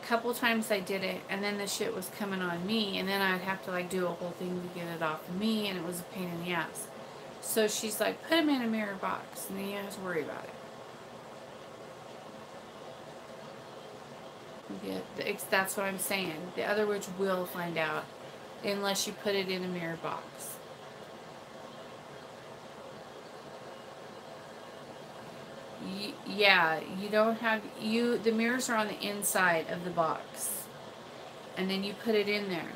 a couple times I did it, and then the shit was coming on me, and then I'd have to like do a whole thing to get it off of me, and it was a pain in the ass. So she's like, put them in a mirror box, and then you don't have to worry about it. Yeah, that's what I'm saying. The other witch will find out unless you put it in a mirror box. Yeah, you don't have the mirrors are on the inside of the box, and then you put it in there.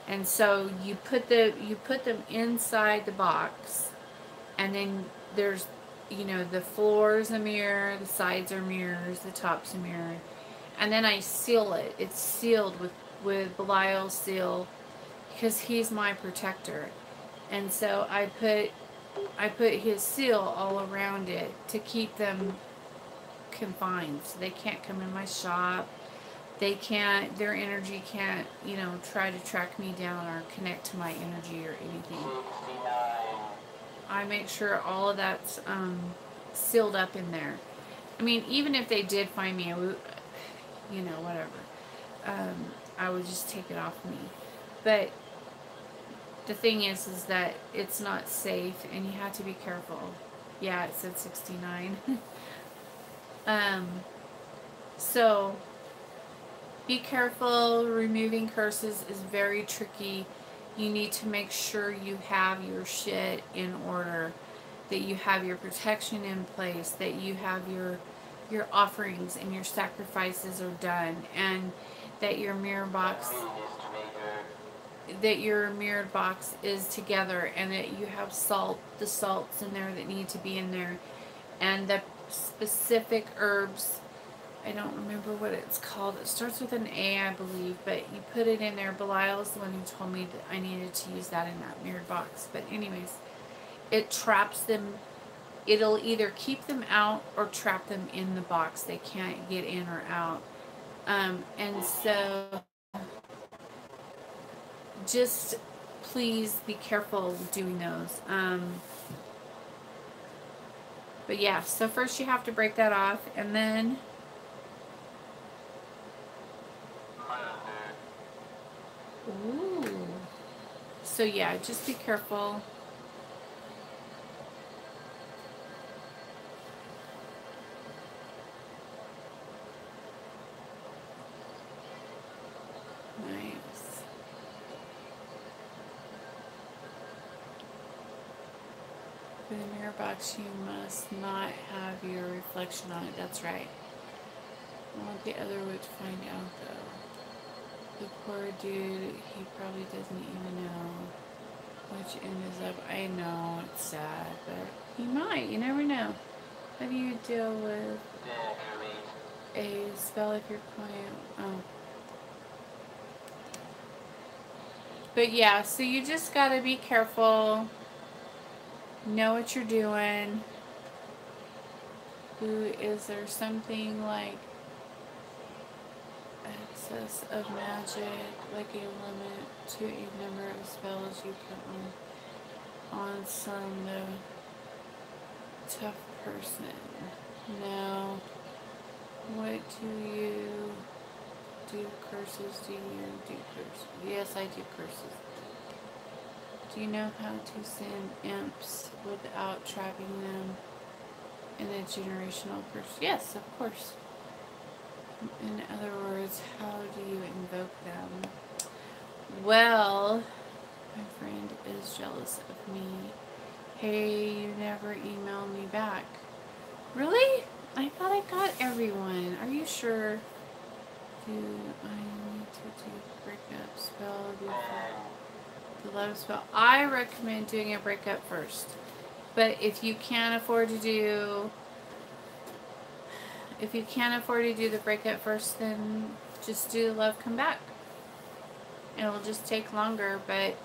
And so you put them inside the box, and then there's the floor's a mirror, the sides are mirrors, the top's a mirror, and then I seal it. It's sealed with Belial's seal, because he's my protector, and so I put his seal all around it to keep them confined, so they can't come in my shop. Their energy can't, try to track me down or connect to my energy or anything. I make sure all of that's sealed up in there. I mean, even if they did find me, whatever. I would just take it off me. But the thing is that it's not safe, and you have to be careful. Yeah, it said 69. So be careful. Removing curses is very tricky. You need to make sure you have your shit in order, that you have your protection in place, that you have your offerings and your sacrifices are done, and that your mirrored box is together, and that you have the salts in there that need to be in there, and the specific herbs. I don't remember what it's called. It starts with an A, I believe, but you put it in there. Belial is the one who told me that I needed to use that in that mirrored box. But anyways, it traps them. It'll either keep them out or trap them in the box. They can't get in or out. And so just please be careful doing those. But yeah, so first you have to break that off, and then ooh. So yeah, just be careful. Nice. For the mirror box, you must not have your reflection on it. That's right. I want the other witch to find out, though. The poor dude, he probably doesn't even know which end is up. I know, it's sad, but he might. You never know. How do you deal with a spell if your client... Oh. But yeah, so you just gotta be careful. Know what you're doing. Is there something like excess of magic, like a limit to a number of spells you put on some tough person? No. What do you do? Curses? Do you do curses? Yes, I do curses. Do you know how to send imps without trapping them in a generational curse? Yes, of course. In other words, how do you invoke them? Well, my friend is jealous of me. Hey, you never emailed me back. Really? I thought I got everyone. Are you sure? Do I need to do breakup spell before the love spell? I recommend doing a breakup first. But if you can't afford to do the breakup first, then just do the love come back. It'll just take longer, but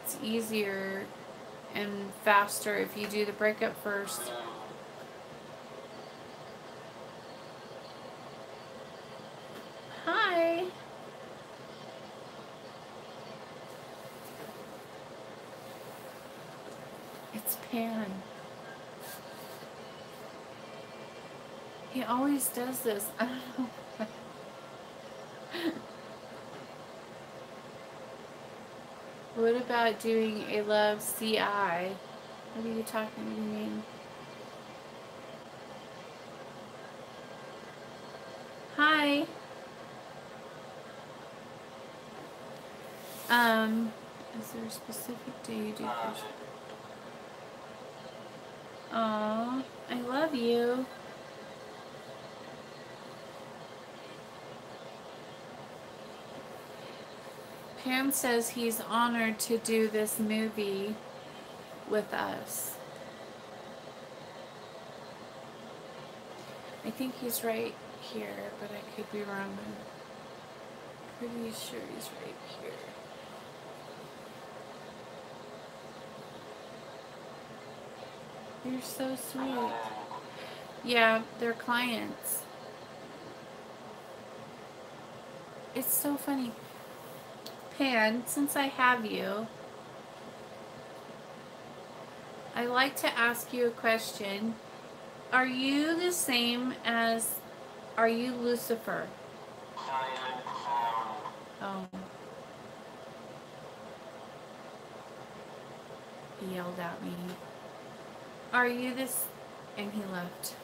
it's easier and faster if you do the breakup first. Hi. It's Pan. He always does this. I don't know. What about doing a love CI? What are you talking to me? Hi. Is there a specific day you do first? Aw, I love you. Pam says he's honored to do this movie with us. I think he's right here, but I could be wrong. I'm pretty sure he's right here. You're so sweet. Yeah, they're clients. It's so funny. Pan, since I have you, I like to ask you a question. Are you the same as, are you Lucifer? Oh. He yelled at me. Are you this? And he left.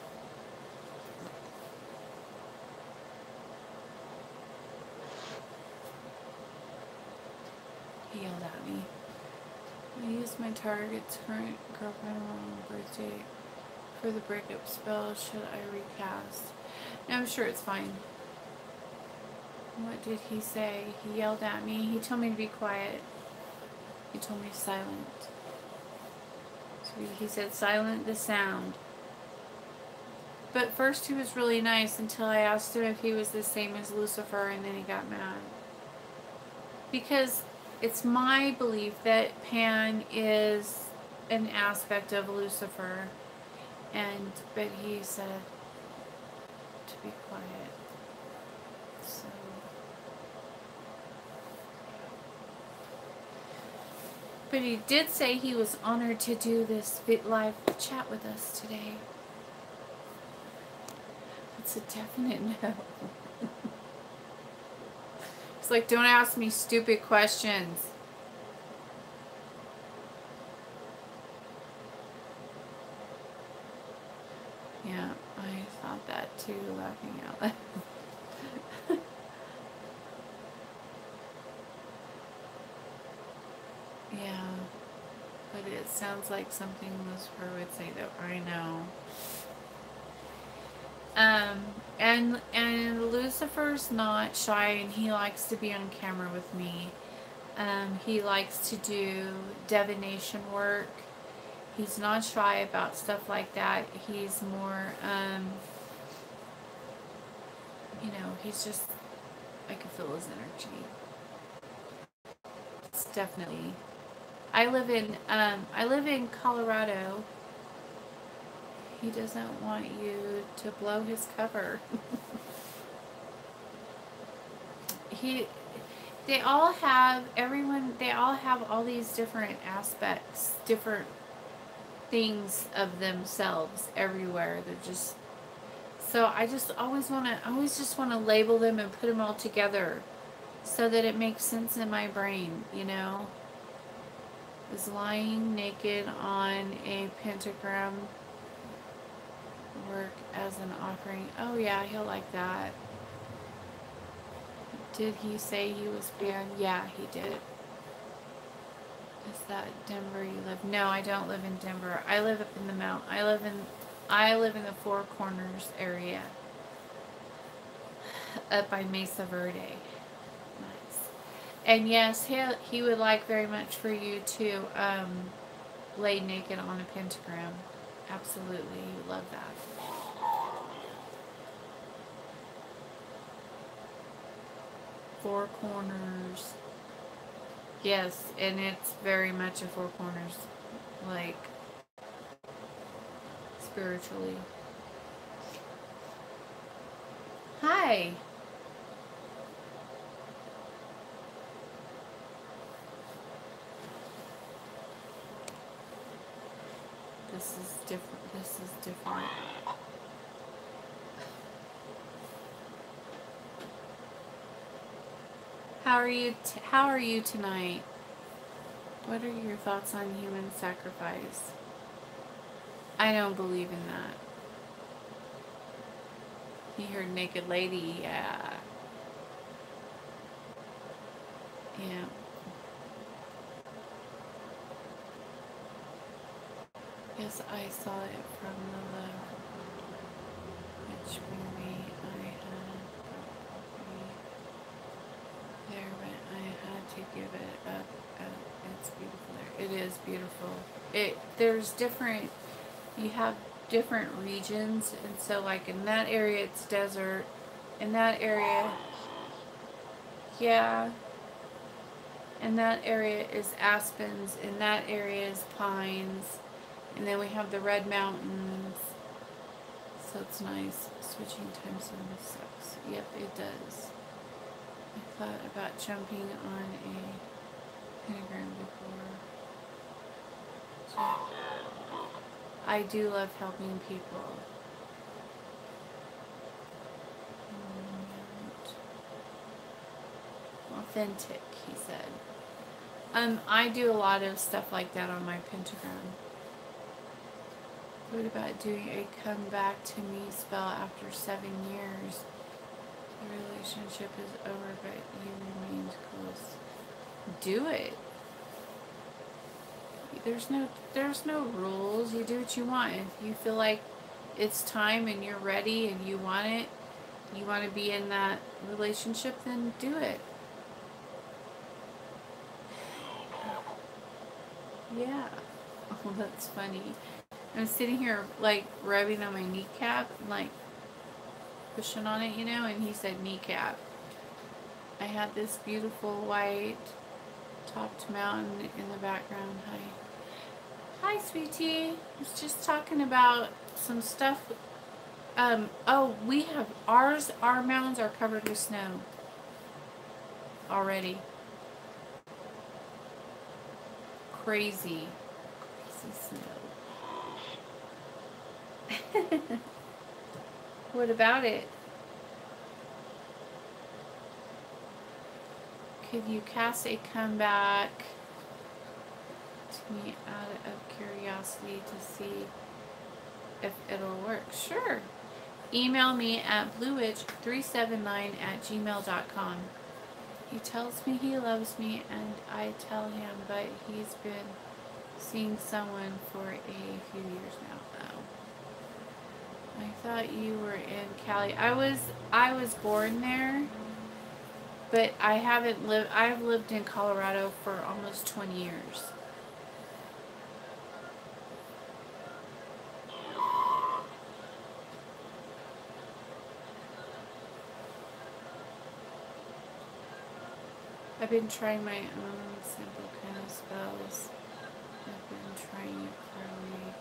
He yelled at me. I used my target's current girlfriend on birthday for the breakup spell. Should I recast? No, I'm sure it's fine. What did he say? He yelled at me. He told me to be quiet. He told me silent. So he said silent the sound. But first he was really nice until I asked him if he was the same as Lucifer, and then he got mad. Because it's my belief that Pan is an aspect of Lucifer, but he said to be quiet. So, but he did say he was honored to do this live chat with us today. It's a definite no. It's like, don't ask me stupid questions. Yeah, I thought that too, laughing out loud. Yeah, but it sounds like something Lucifer would say, though. I know. And Lucifer's not shy, and he likes to be on camera with me. He likes to do divination work. He's not shy about stuff like that. He's more, he's just, I can feel his energy. It's definitely. I live in Colorado. He doesn't want you to blow his cover. They all have all these different aspects, different things of themselves everywhere. They're just, so I always just want to label them and put them all together so that it makes sense in my brain, Is lying naked on a pentagram work as an offering? Oh yeah, he'll like that. Did he say he was banned? Yeah, he did. Is that Denver you live? No, I don't live in Denver. I live up in the mountain. I live in the Four Corners area. Up by Mesa Verde. Nice. And yes, he would like very much for you to lay naked on a pentagram. Absolutely. He would love that. Four Corners. Yes, and it's very much a Four Corners. Like, spiritually. Hi. This is different. This is different. How are you tonight? What are your thoughts on human sacrifice? I don't believe in that. You heard naked lady, yeah. Yeah. Yes, I saw it from the left. Which movie I had there, but I had to give it up. It's beautiful there. It is beautiful. There's different, you have different regions, and so like in that area it's desert. In that area, yeah. In that area is aspens. In that area is pines. And then we have the Red Mountains. So it's nice. Switching time zone sucks. Yep, it does. I thought about jumping on a pentagram before. So I do love helping people. Authentic, he said. I do a lot of stuff like that on my pentagram. What about doing a come back to me spell after 7 years? The relationship is over, but you remained close. Do it. There's no rules. You do what you want. If you feel like it's time and you're ready and you want it, you want to be in that relationship, then do it. Yeah. Oh, that's funny. I'm sitting here like rubbing on my kneecap and like pushing on it, you know, and he said kneecap. I had this beautiful white topped mountain in the background. Hi sweetie. I was just talking about some stuff. We have our mountains are covered with snow already. Crazy snow. What about it? Could you cast a comeback to me out of curiosity to see if it'll work? Sure. Email me at bluewitch379@gmail.com. He tells me he loves me, and I tell him, but he's been seeing someone for a few years now. I thought you were in Cali. I was born there, but I've lived in Colorado for almost 20 years. I've been trying my own simple kind of spells. I've been trying it for a week.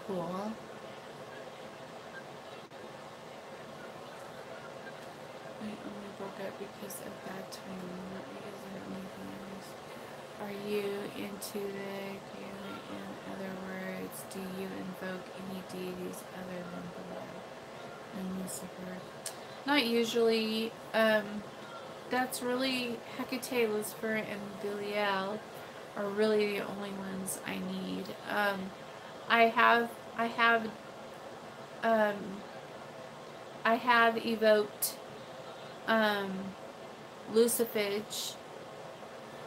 Cool. I only broke up because of bad timing, not because of anything else. Are you into the Gaelic? In other words, do you invoke any deities other than below? I'm Lucifer. Not usually. that's really Hecate, Lucifer, and Belial are really the only ones I need. I have, um, I have evoked, um, Lucifage,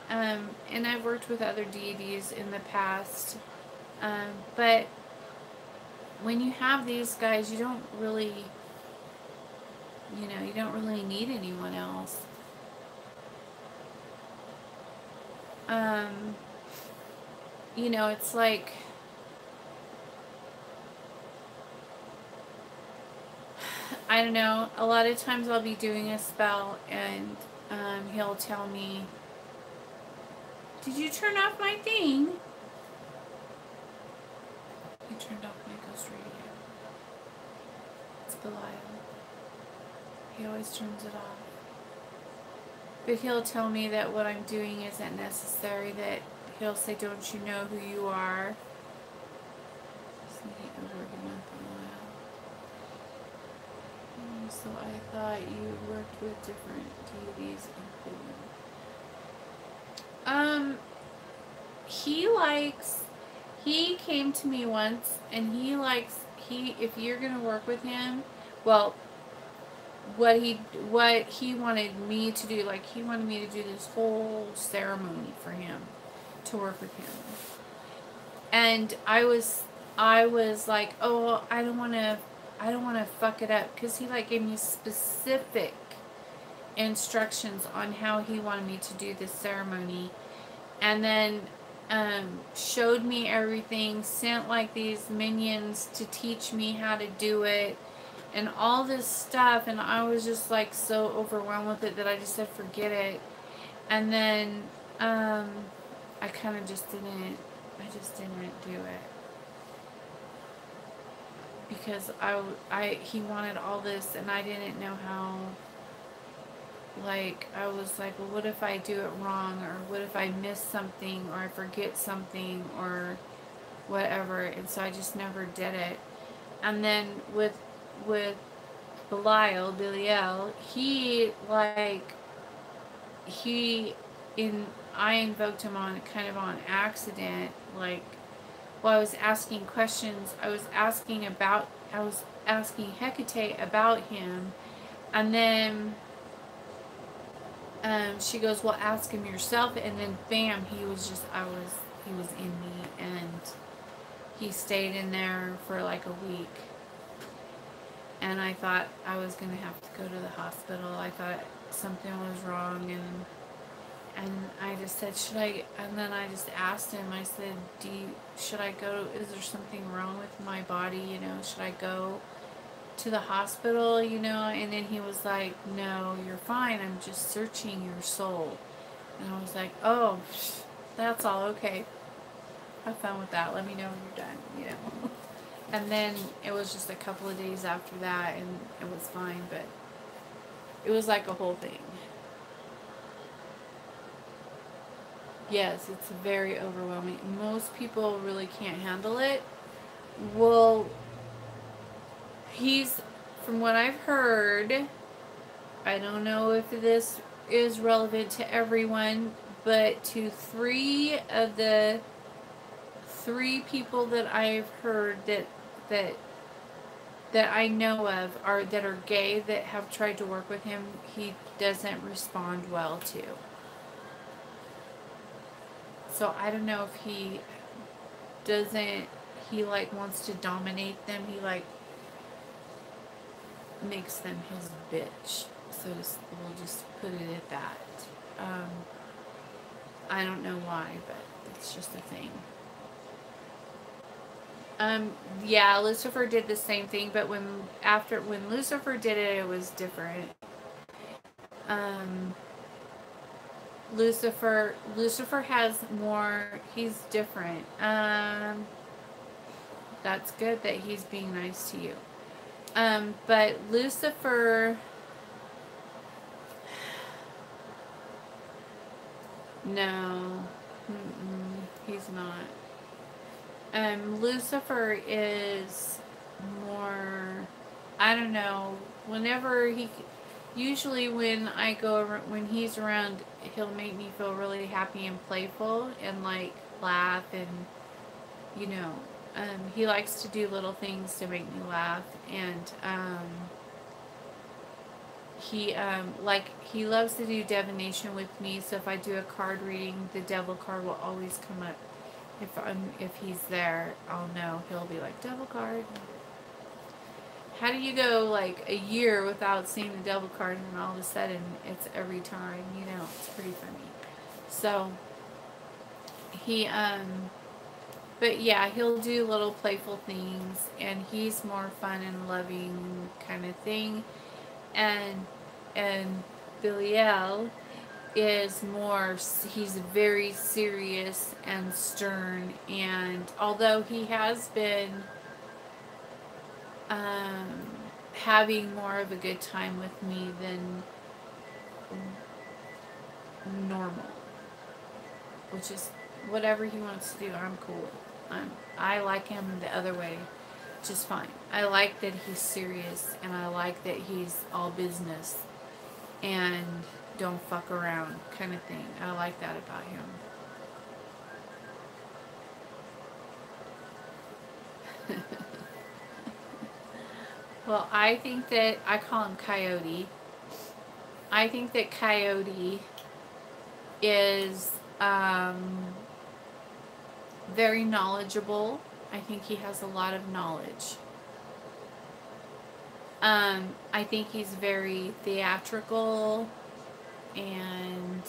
and I've worked with other deities in the past, but when you have these guys, you don't really, you don't really need anyone else. Um, it's like, I don't know, a lot of times I'll be doing a spell and he'll tell me, did you turn off my thing? You turned off my ghost radio. It's Belial. He always turns it off. But he'll tell me that what I'm doing isn't necessary, that he'll say, don't you know who you are? So I thought you worked with different deities, including. He came to me once, and if you're gonna work with him, well, what he wanted me to do, like he wanted me to do this whole ceremony for him, to work with him. And I was like, oh, I don't want to fuck it up, because he like gave me specific instructions on how he wanted me to do this ceremony, and then showed me everything, sent like these minions to teach me how to do it, and all this stuff, and I was just like so overwhelmed with it that I just said forget it. And then I kind of just didn't do it, because he wanted all this, and I didn't know how. Like, I was like, well, what if I do it wrong, or what if I miss something, or I forget something, or whatever, and so I just never did it. And then with Belial, I invoked him on kind of on accident, like, while I was asking questions, I was asking Hecate about him, and then she goes, well, ask him yourself, and then bam, he was in me, and he stayed in there for like a week, and I thought I was going to have to go to the hospital. I thought something was wrong, and I just said, and then I just asked him, I said, should I go, is there something wrong with my body, should I go to the hospital, and then he was like, no, you're fine, I'm just searching your soul. And I was like, oh, that's all, okay, have fun with that, let me know when you're done, And then it was just a couple of days after that, and it was fine, but it was like a whole thing. Yes, it's very overwhelming. Most people really can't handle it. Well, from what I've heard, I don't know if this is relevant to everyone, but to 3 of the 3 people that I've heard that I know of that are gay, that have tried to work with him, he doesn't respond well to. So I don't know if he like wants to dominate them. He like makes them his bitch. So we'll just put it at that. I don't know why, but it's just a thing. Yeah, Lucifer did the same thing, but when Lucifer did it, it was different. Lucifer has more, he's different. That's good that he's being nice to you. But Lucifer, no, he's not. Lucifer is more, I don't know, whenever Usually when he's around, he'll make me feel really happy and playful and like laugh and, you know, he likes to do little things to make me laugh. And he loves to do divination with me. So if I do a card reading, the devil card will always come up. If he's there, I'll know. He'll be like, devil card. How do you go like a year without seeing the devil card, and then all of a sudden it's every time? You know, it's pretty funny. So he but yeah, he'll do little playful things, and he's more fun and loving kind of thing. And Biliel is more, he's very serious and stern, and although he has been having more of a good time with me than normal, which is whatever he wants to do, I'm cool. I like him the other way just fine. I like that he's serious, and I like that he's all business and don't fuck around kind of thing. I like that about him. Well, I think that, I call him Coyote. I think that Coyote is very knowledgeable. I think he has a lot of knowledge. I think he's very theatrical, and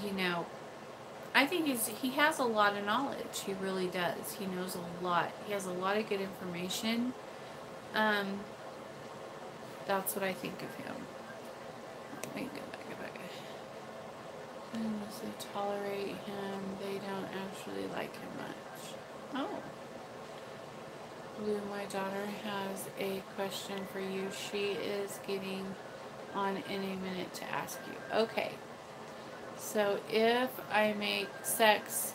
you know, I think he has a lot of knowledge. He really does. He knows a lot. He has a lot of good information. That's what I think of him. Let me go back. Unless they tolerate him, they don't actually like him much. Oh. Blue, my daughter has a question for you. She is getting on in a minute to ask you. Okay. So if I make sex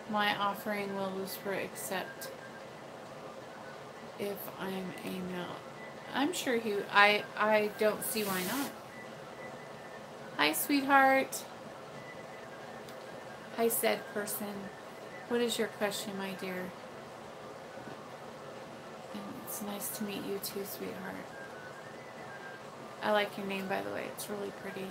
my offering, will Lucifer accept if I'm a male? I'm sure I don't see why not. Hi, sweetheart. Hi, said person. What is your question, my dear? And it's nice to meet you too, sweetheart. I like your name, by the way. It's really pretty.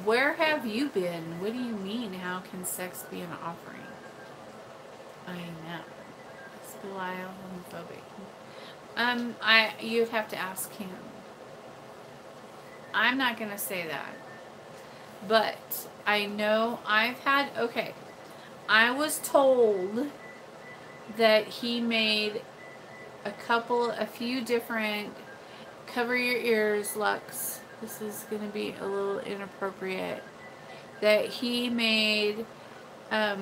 Where have you been? What do you mean, how can sex be an offering? I know. It's Belial homophobic. You'd have to ask him. I'm not going to say that. But I know okay. I was told that he made a few different, cover your ears, Lux. This is going to be a little inappropriate. That he made a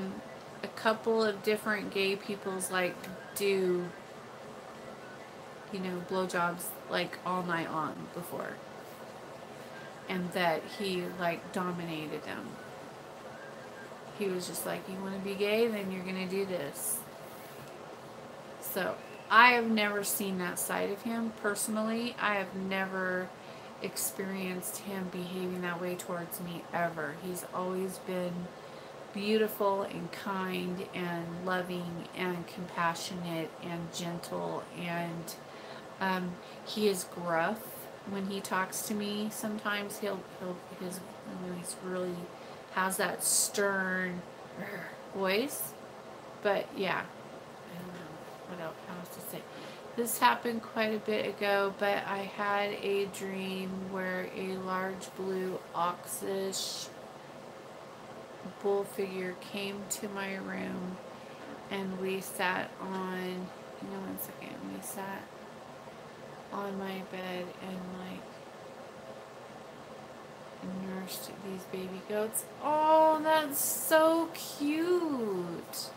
couple of different gay people's like do, you know, blowjobs like all night long before. And that he like dominated them. He was just like, you want to be gay, then you're going to do this. So I have never seen that side of him personally. I have never experienced him behaving that way towards me ever. He's always been beautiful and kind and loving and compassionate and gentle, and he is gruff when he talks to me. Sometimes he's really has that stern voice, but yeah, I don't know what else to say. This happened quite a bit ago, but I had a dream where a large blue oxish bull figure came to my room, and we sat on, we sat on my bed and like nursed these baby goats. Oh, that's so cute.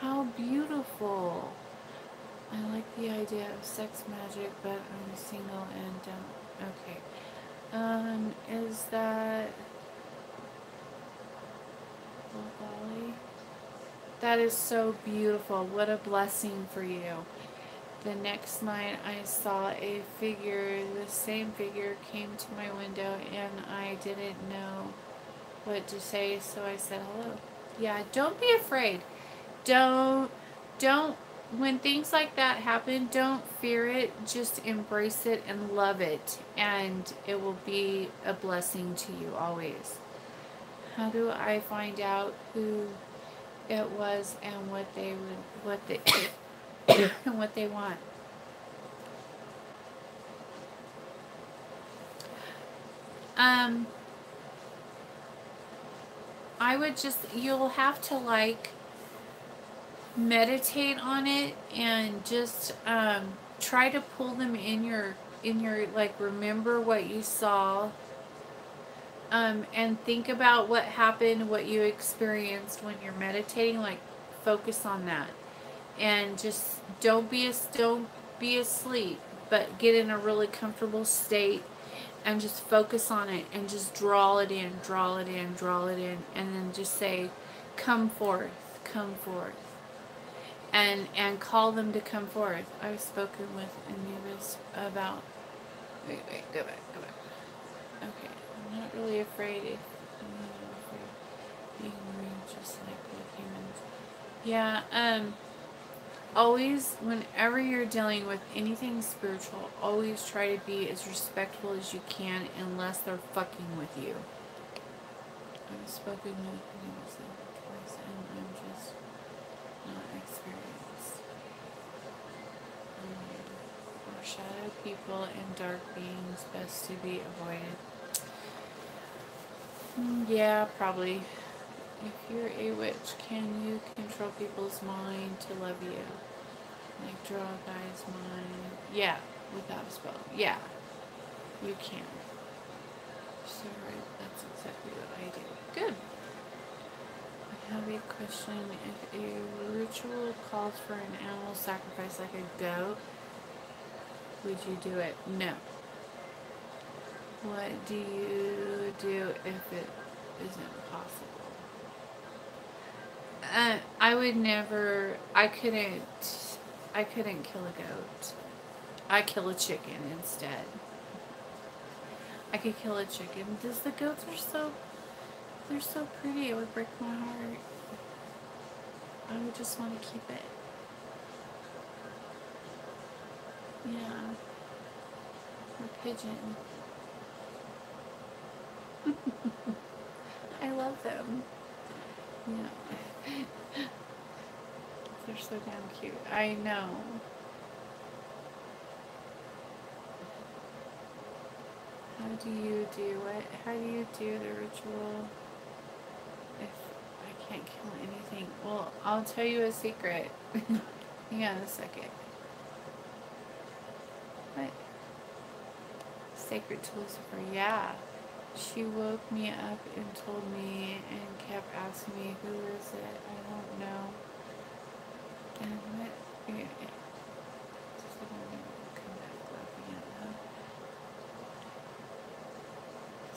How beautiful. I like the idea of sex magic, but I'm single and don't. Okay. Is that Bali? That is so beautiful. What a blessing for you. the next night I saw a figure, the same figure came to my window and I didn't know what to say, so I said hello. Yeah, don't be afraid. Don't, don't, when things like that happen, don't fear it. Just embrace it and love it. And it will be a blessing to you always. How do I find out who it was and what they would, what they, and what they want? I would just, you'll have to like meditate on it and just try to pull them in your like, remember what you saw, and think about what happened, what you experienced when you're meditating. Like, focus on that and just don't be asleep, but get in a really comfortable state and just focus on it and just draw it in, draw it in, draw it in, and then just say, come forth, come forth. And call them to come forth. I've spoken with Anubis about... Wait, go back. Okay, I'm not really afraid if I'm not afraid being marine just like the humans. Yeah, always, whenever you're dealing with anything spiritual, always try to be as respectful as you can unless they're fucking with you. I've spoken with Anubis twice and I'm just not experienced. For shadow people and dark beings, best to be avoided. Yeah, probably. If you're a witch, can you control people's mind to love you? Like draw a guy's mind? Yeah, without a spell. Yeah, you can. So right, that's exactly what I do. Good. I have a question. If a ritual calls for an animal sacrifice like a goat, would you do it? No. What do you do if it isn't possible? I would never, I couldn't kill a goat. I kill a chicken instead. I could kill a chicken. Because the goats are they're so pretty. It would break my heart. I would just want to keep it. Yeah. Or pigeon. I love them. Yeah. They're so damn cute. I know. How do you do it? How do you do the ritual if I can't kill anything? Well, I'll tell you a secret. Hang on a second. What? Sacred to Lucifer. Yeah. She woke me up and told me and kept asking me, who is it? I don't know. And what? Yeah. Come back laughing at that.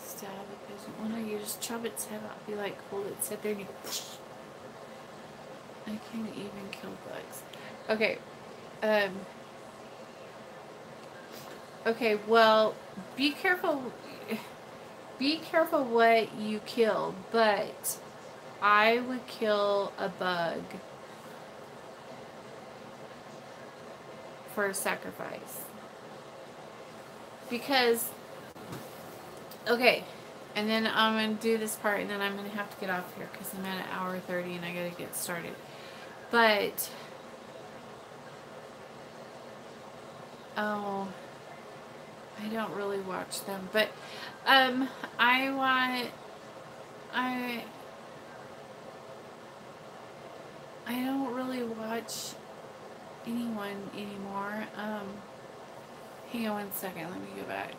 Stab a pigeon. Well, no, you just chop its head off. You like hold it, sit there, and you. I can't even kill bugs. Okay. Okay. Well, be careful. Be careful what you kill, but I would kill a bug for a sacrifice. Because, okay, and then I'm going to do this part, and then I'm going to have to get off here because I'm at 1:30 and I got to get started. But, oh, I don't really watch them, but I don't really watch anyone anymore. Hang on one second, let me go back.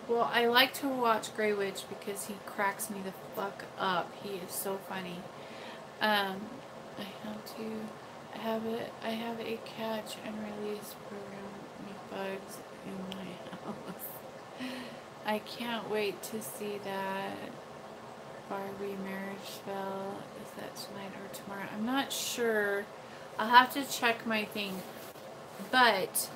Well, I like to watch Grey Witch because he cracks me the fuck up. He is so funny. I have a catch and release program with bugs in my house. I can't wait to see that. Barbie marriage spell. Is that tonight or tomorrow? I'm not sure. I'll have to check my thing. But,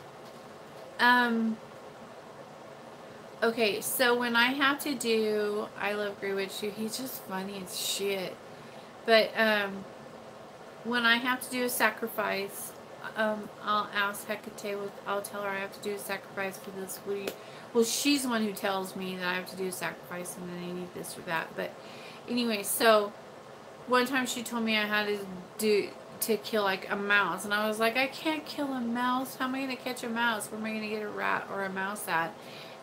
okay, so when I have to do, I love Grey Witch too, he's just funny as shit. But, when I have to do a sacrifice, I'll ask Hecate, I'll tell her I have to do a sacrifice for this. Well, she's the one who tells me that I have to do a sacrifice and then I need this or that. But anyway, so one time she told me I had to kill like a mouse, and I was like, I can't kill a mouse. How am I going to catch a mouse? Where am I going to get a rat or a mouse at?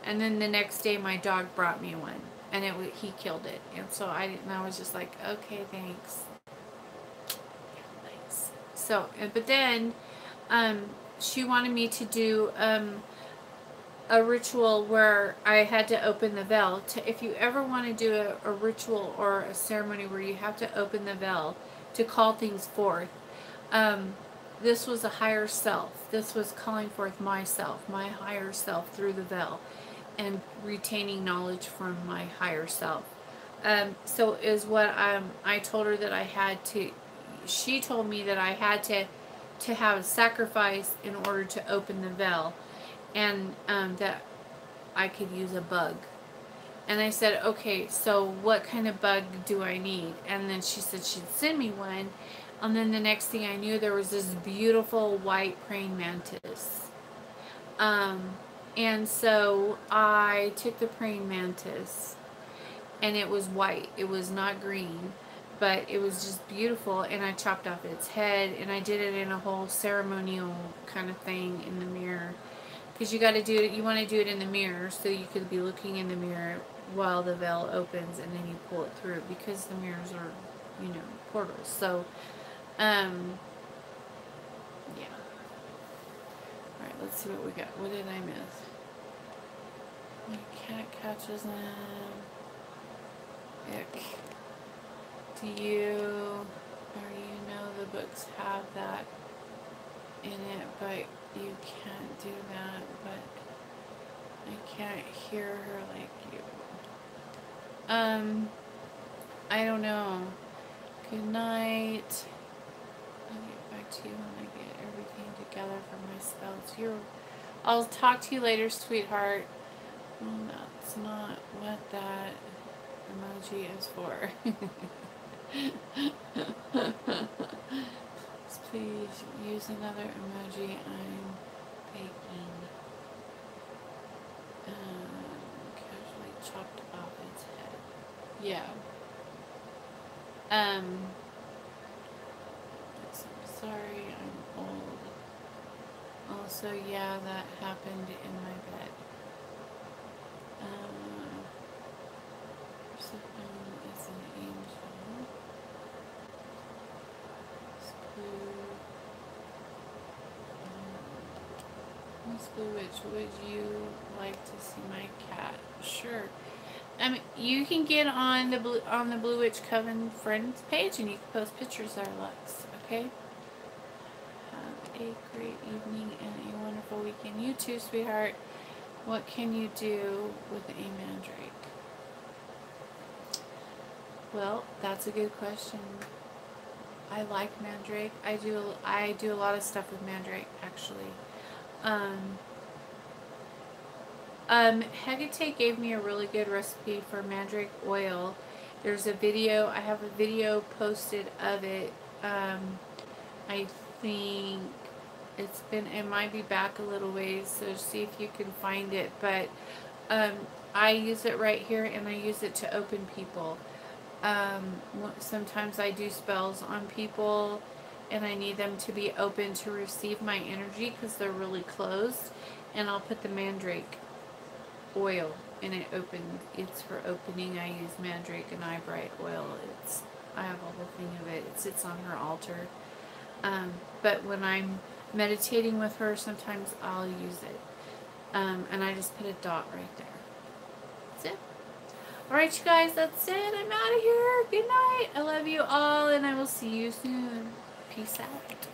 And then the next day my dog brought me one, and he killed it. And so I was just like, okay, thanks. So, but then, she wanted me to do, a ritual where I had to open the veil. If you ever want to do a ritual or a ceremony where you have to open the veil to call things forth, this was a higher self. This was calling forth myself, my higher self through the veil, and retaining knowledge from my higher self. So is what I told her that I had to. She told me that I had to have a sacrifice in order to open the veil, and that I could use a bug. And I said, okay, so what kind of bug do I need? And then she said she'd send me one. And then the next thing I knew, there was this beautiful white praying mantis. And so I took the praying mantis, and it was white. It was not green, but it was just beautiful. And I chopped off its head, and I did it in a whole ceremonial kind of thing in the mirror. Because you got to do it, you want to do it in the mirror, so you could be looking in the mirror while the veil opens, and then you pull it through, because the mirrors are, you know, portals. So, yeah. Alright, let's see what we got. What did I miss? My cat catches them. Ick. Do you know the books have that in it, but you can't do that, but I can't hear her like you. I don't know. Good night. I'll get back to you when I get everything together for my spells. I'll talk to you later, sweetheart. Well, that's not what that emoji is for. Please use another emoji. I'm baking. Casually chopped off its head. Yeah. I'm sorry, I'm old. Also, yeah, that happened in my bed. Persephone is an angel. Miss Blue Witch, would you like to see my cat? Sure. You can get on the Blue Witch Coven friends page, and you can post pictures there, Lux. Okay. Have a great evening and a wonderful weekend. You too, sweetheart. What can you do with a mandrake? Well, that's a good question. I like mandrake. I do a lot of stuff with mandrake, actually. Hecate gave me a really good recipe for mandrake oil. There's a video. I have a video posted of it. I think it might be back a little ways, so see if you can find it. But I use it right here, and I use it to open people. Sometimes I do spells on people, and I need them to be open to receive my energy because they're really closed, and I'll put the mandrake oil in it. It's for opening. I use mandrake and eyebright oil. I have a whole thing of it. It sits on her altar. But when I'm meditating with her, sometimes I'll use it. And I just put a dot right there. That's it. Alright, you guys, that's it. I'm out of here. Good night. I love you all, and I will see you soon. Peace out.